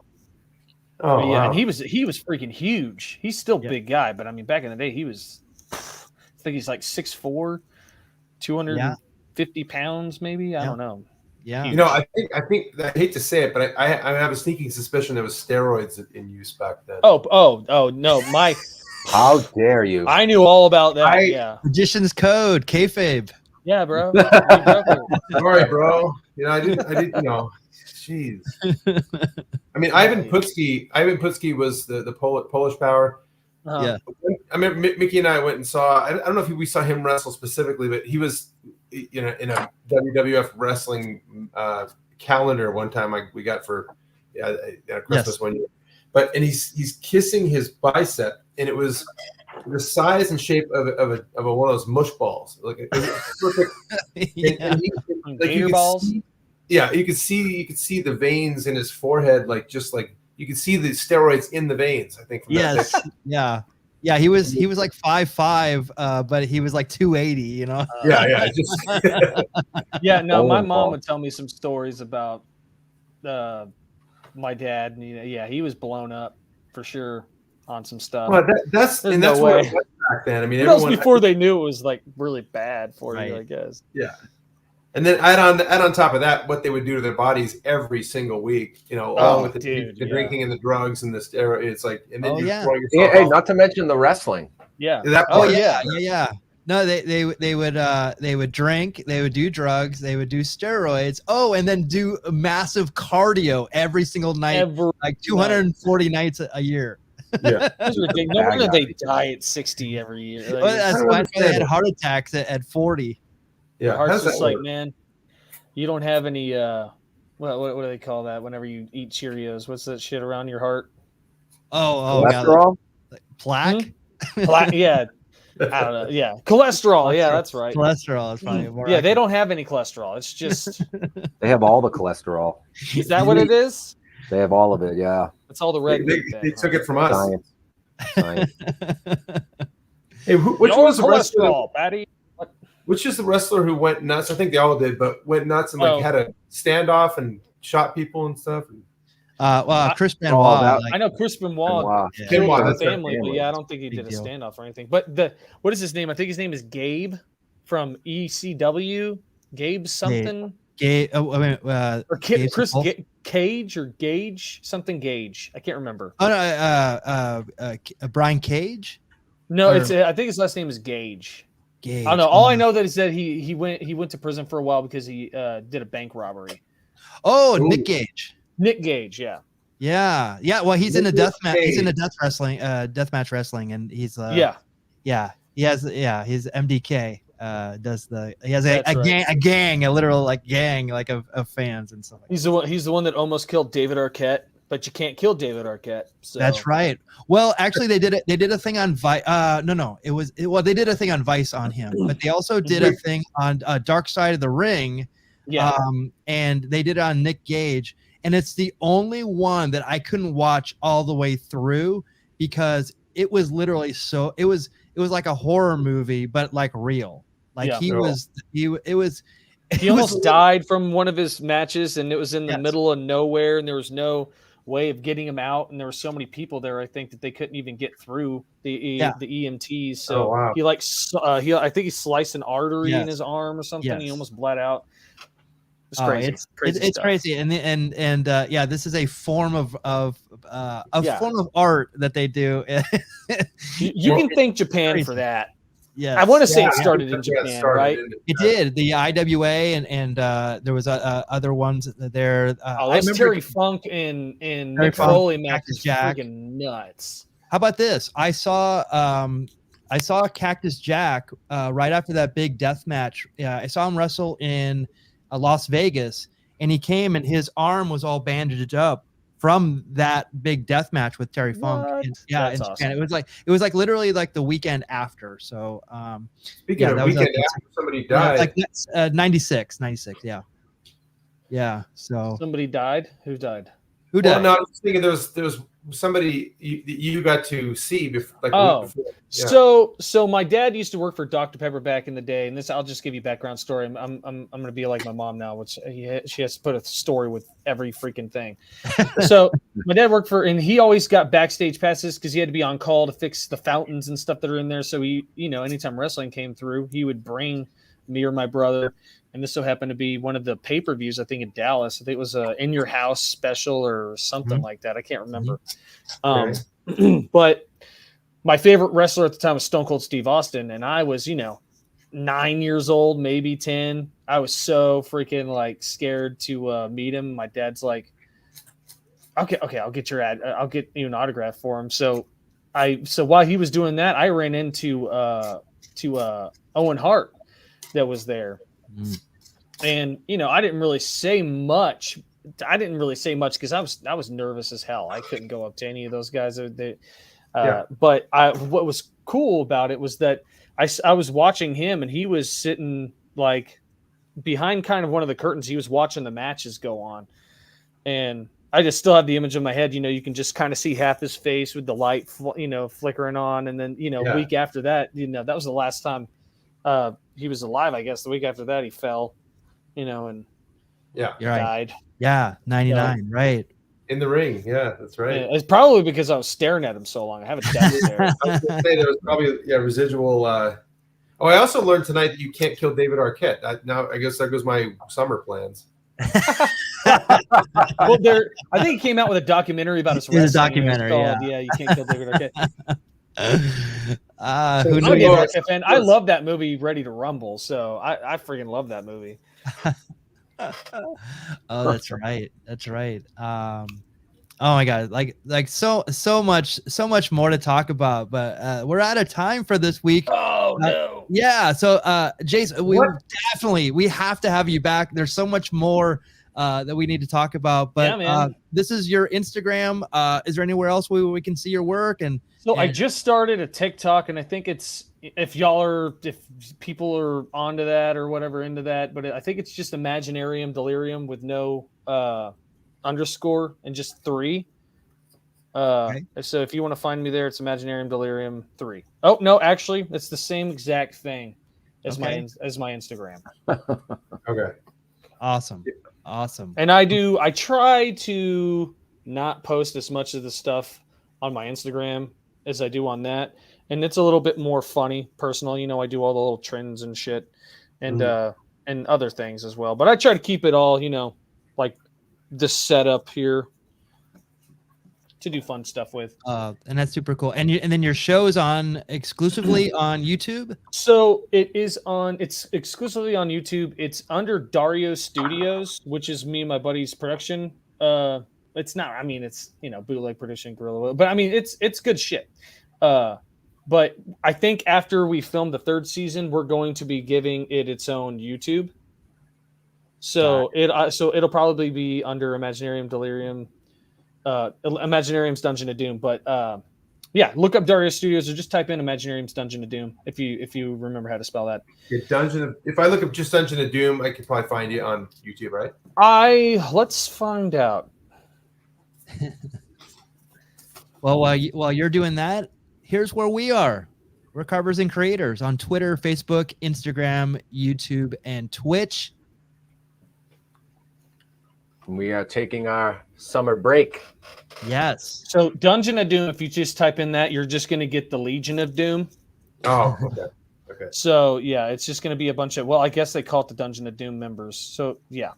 Oh, yeah, wow. and he was freaking huge. He's still a big guy, but I mean, back in the day, he was. I think he's like 6'4", 250 pounds, maybe. I don't know. Yeah. You know, I think I hate to say it, but I have a sneaking suspicion there was steroids in use back then. Oh no, my. How dare you? I knew all about that. Magician's Code, kayfabe. Yeah, bro. Sorry, bro. I didn't. Jeez. I mean, Ivan Putski was the Polish power. Yeah. I remember Mickey and I went and saw. I don't know if we saw him wrestle specifically, but he was, in a WWF wrestling calendar one time we got for Christmas one year. And he's kissing his bicep, and it was the size and shape of one of those mush balls. Like it was perfect. Gator balls. You could see the veins in his forehead, like you could see the steroids in the veins. I think. Yes. Yeah. Yeah. He was like 5'5", but he was like 280. Yeah. Yeah. No, my mom would tell me some stories about my dad, and he was blown up for sure on some stuff. Well, that's what it was back then. I mean, everyone before they knew it was like really bad for you, I guess. Yeah. And then add on top of that, what they would do to their bodies every single week, along with the drinking and the drugs and the steroids. It's like, and then hey, not to mention the wrestling. Yeah. Yeah. No, they would drink, they would do drugs, they would do steroids. Oh, and then do massive cardio every single night, like 240 nights a year. Yeah, no wonder they die at 60 every year. Like, that's why they had heart attacks at 40. Yeah, heart's just like, man, you don't have any. What do they call that? Whenever you eat Cheerios, what's that shit around your heart? Cholesterol, plaque. Plaque, yeah. I don't know. Yeah, cholesterol. Yeah, that's right. Cholesterol is probably more. Yeah, they don't have any cholesterol. It's just they have all the cholesterol. Is that what it is? They have all of it. Yeah, it's all the red. They took it from us. Science. Hey, which was the wrestler? Patty? Which is the wrestler who went nuts? I think they all did, but went nuts and had a standoff and shot people and stuff. Chris Benoit. I know Chris Benoit killed the family, but I don't think he did a standoff or anything. But what is his name? I think his name is Gabe from ECW. Gabe something. Gabe. Chris Cage or Gage something Gage. I can't remember. Oh no, Brian Cage. No, I think his last name is Gage. I don't know. All I know is that he went to prison for a while because he did a bank robbery. Oh, Nick Gage. Nick Gage, yeah. Well, he's in a he's in a deathmatch wrestling, and he's he's MDK. He has a gang, a literal gang of fans and stuff. He's the one that almost killed David Arquette but you can't kill David Arquette. So That's right. Well, actually, they did it. They did a thing on Vice. No, well, they did a thing on Vice on him, but they also did a thing on Dark Side of the Ring. Yeah. And they did it on Nick Gage, and it's the only one that I couldn't watch all the way through because it was literally it was like a horror movie, but like real. Like Yeah. he almost died from one of his matches, and it was in the Yes. middle of nowhere, and there was no way of getting him out, and there were so many people there, I think, that they couldn't even get through the EMTs. So wow. he I think he sliced an artery in his arm or something. Yes. He almost bled out. It's crazy. It's crazy, and this is a form of form of art that they do. you can thank Japan for that. Yeah, I want to say it started in Japan, right? It did. The IWA and there was other ones there. Terry Funk and Mick Foley match is freaking nuts. How about this? I saw Cactus Jack right after that big death match. I saw him wrestle in Las Vegas, and he came and his arm was all bandaged up from that big death match with Terry Funk. And, that's awesome. It was like literally like the weekend after. So speaking of weekend after, somebody died. Like 96. Yeah. So somebody died. Who died? Who died? Well, no, I was thinking there was somebody you got to see before. Yeah. So my dad used to work for Dr. Pepper back in the day, and this I'll just give you background story. I'm going to be like my mom now, which she has to put a story with every freaking thing. So my dad worked and he always got backstage passes because he had to be on call to fix the fountains and stuff that are in there. So he, anytime wrestling came through, he would bring me or my brother. And this so happened to be one of the pay-per-views, I think, in Dallas. I think it was a In Your House special or something like that. I can't remember. But my favorite wrestler at the time was Stone Cold Steve Austin. And I was, 9 years old, maybe 10. I was so freaking scared to meet him. My dad's like, okay, I'll get I'll get you an autograph for him. So while he was doing that, I ran into Owen Hart that was there. And I didn't really say much. Because I was nervous as hell. I couldn't go up to any of those guys. But what was cool about it was that I was watching him, and he was sitting behind kind of one of the curtains. He was watching the matches go on, and I just still have the image in my head. You can just kind of see half his face with the light, flickering on, and then a week after that, that was the last time he was alive. I guess the week after that he fell, and died. Yeah, 99, right. In the ring, yeah, that's right. Yeah, it's probably because I was staring at him so long. I have a death stare. I was going to say there was probably residual. I also learned tonight that you can't kill David Arquette. Now I guess there goes my summer plans. Well, I think he came out with a documentary about his wrestling. It's a documentary, yeah, you can't kill David Arquette. Who knew? I love that movie, Ready to Rumble. So I freaking love that movie. Oh, that's right. Oh my god, so much more to talk about, but we're out of time for this week. Oh no. Yeah, so Jayce, we have to have you back. There's so much more that we need to talk about, but this is your Instagram. Is there anywhere else we can see your work? I just started a TikTok, and I think it's if people are onto that or whatever into that, but I think it's just Imaginarium Delirium with no underscore and just 3. Okay. So if you want to find me there, it's Imaginarium Delirium 3. Oh no, actually, it's the same exact thing as my Instagram. Okay. Awesome. And I try to not post as much of the stuff on my Instagram as I do on that. And it's a little bit more funny, personal. I do all the little trends and shit and other things as well. But I try to keep it all, like this setup here to do fun stuff with. And that's super cool. And then your show's on exclusively on YouTube? So it's exclusively on YouTube. It's under Dario Studios, which is me and my buddy's production. It's not, it's, bootleg production, guerrilla, but it's good shit. But I think after we film the 3rd season, we're going to be giving it its own YouTube. So it'll probably be under Imaginarium Delirium Imaginarium's Dungeon of Doom. But yeah, look up Dario Studios or just type in Imaginarium's Dungeon of Doom if you remember how to spell that. Yeah, if I look up just Dungeon of Doom, I could probably find you on YouTube, right? Let's find out. Well, while you're doing that, here's where we are. We're Carvers and Creators on Twitter, Facebook, Instagram, YouTube, and Twitch. We are taking our summer break. Yes. So Dungeon of Doom, if you just type in that, you're just going to get the Legion of Doom. Oh, okay. Okay. So yeah, it's just going to be a bunch of, well, I guess they call it the Dungeon of Doom members. So yeah.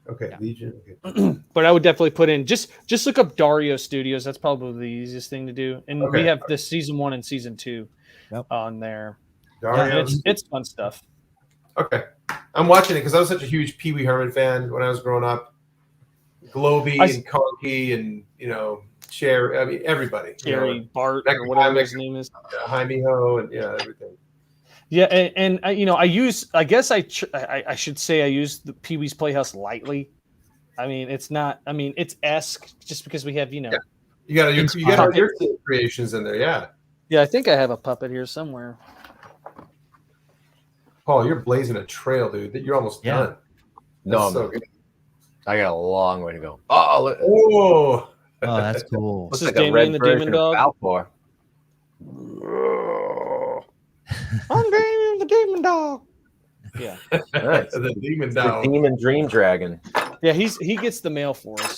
Okay. Yeah. Legion. Okay. But I would definitely put in just look up Dario Studios. That's probably the easiest thing to do. And Okay. we have this season 1 and season 2 on there. Dario. Yeah, it's fun stuff. Okay. I'm watching it because I was such a huge Pee Wee Herman fan when I was growing up. Globy and Conky and, Cherry. I mean, everybody. Cherry, Bart, Becky or whatever Hymick, his name is. Jaime Ho, and everything. Yeah, and I use. I guess I should say I use the Pee Wee's Playhouse lightly. I mean, it's not. I mean, it's esque just because we have You got your creations in there, yeah. Yeah, I think I have a puppet here somewhere. Paul, you're blazing a trail, dude. That you're almost done. No, so good. I got a long way to go. Oh, Whoa. Oh, that's cool. This is Damien the Demon Dog. Balfour. I'm Damien the Demon Dog. Yeah. Nice. The Demon The Dog. Demon Dream Dragon. Yeah, he gets the mail for us.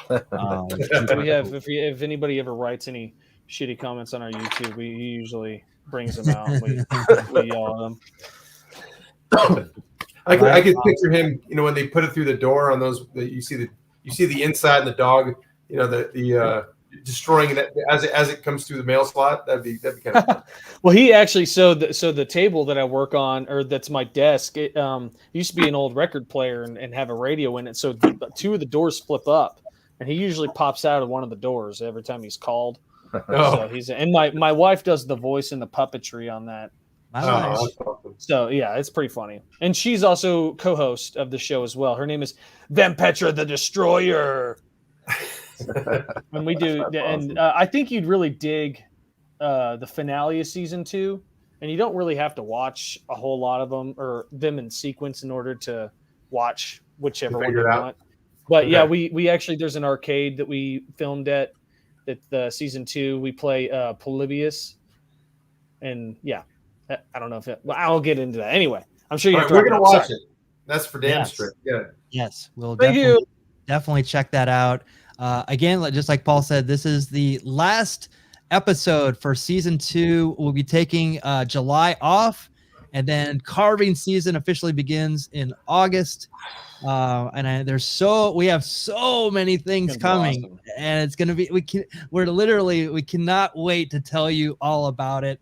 We have if anybody ever writes any shitty comments on our YouTube, he usually brings them out. And we yell at them. I could picture him, when they put it through the door on those. You see the inside and the dog, the destroying it as it comes through the mail slot. That'd be kind of fun. Well, he actually so the table that I work on, or that's my desk, it used to be an old record player and have a radio in it. So two of the doors flip up, and he usually pops out of one of the doors every time he's called. Oh. So and my wife does the voice and the puppetry on that. That's awesome. So yeah, it's pretty funny. And she's also co-host of the show as well. Her name is Vampetra the Destroyer. And we do, and I think you'd really dig the finale of season 2. And you don't really have to watch a whole lot of them or them in sequence in order to watch whichever one you want. But yeah, we actually, there's an arcade that we filmed at the season 2. We play Polybius, and yeah. I don't know if I'll get into that. Anyway, I'm sure we're going to watch it. That's for damn straight. Yeah. Yes. We'll Thank definitely check that out. Again, just like Paul said, this is the last episode for season 2. We'll be taking July off, and then carving season officially begins in August. We have so many things coming, awesome. And it's going to be, we cannot wait to tell you all about it.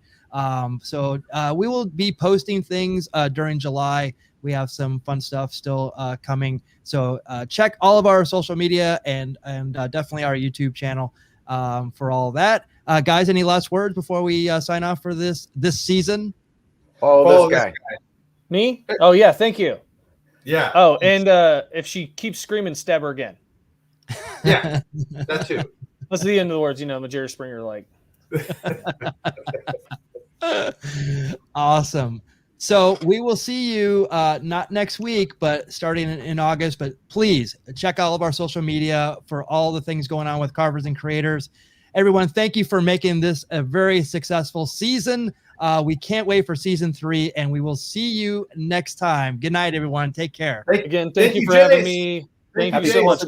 So we will be posting things during July. We have some fun stuff still coming. So check all of our social media and definitely our YouTube channel for all of that. Guys, any last words before we sign off for this season? This guy. Me? Oh yeah, thank you. Yeah. Oh, and if she keeps screaming, stab her again. Yeah, that too. That's the end of the words. Jerry Springer like. Awesome. So we will see you not next week, but starting in August. But please check all of our social media for all the things going on with Carvers and Creators. Everyone, thank you for making this a very successful season. We can't wait for season 3, and we will see you next time. Good night, everyone. Take care. Again, thank you for having me. Thank you so much.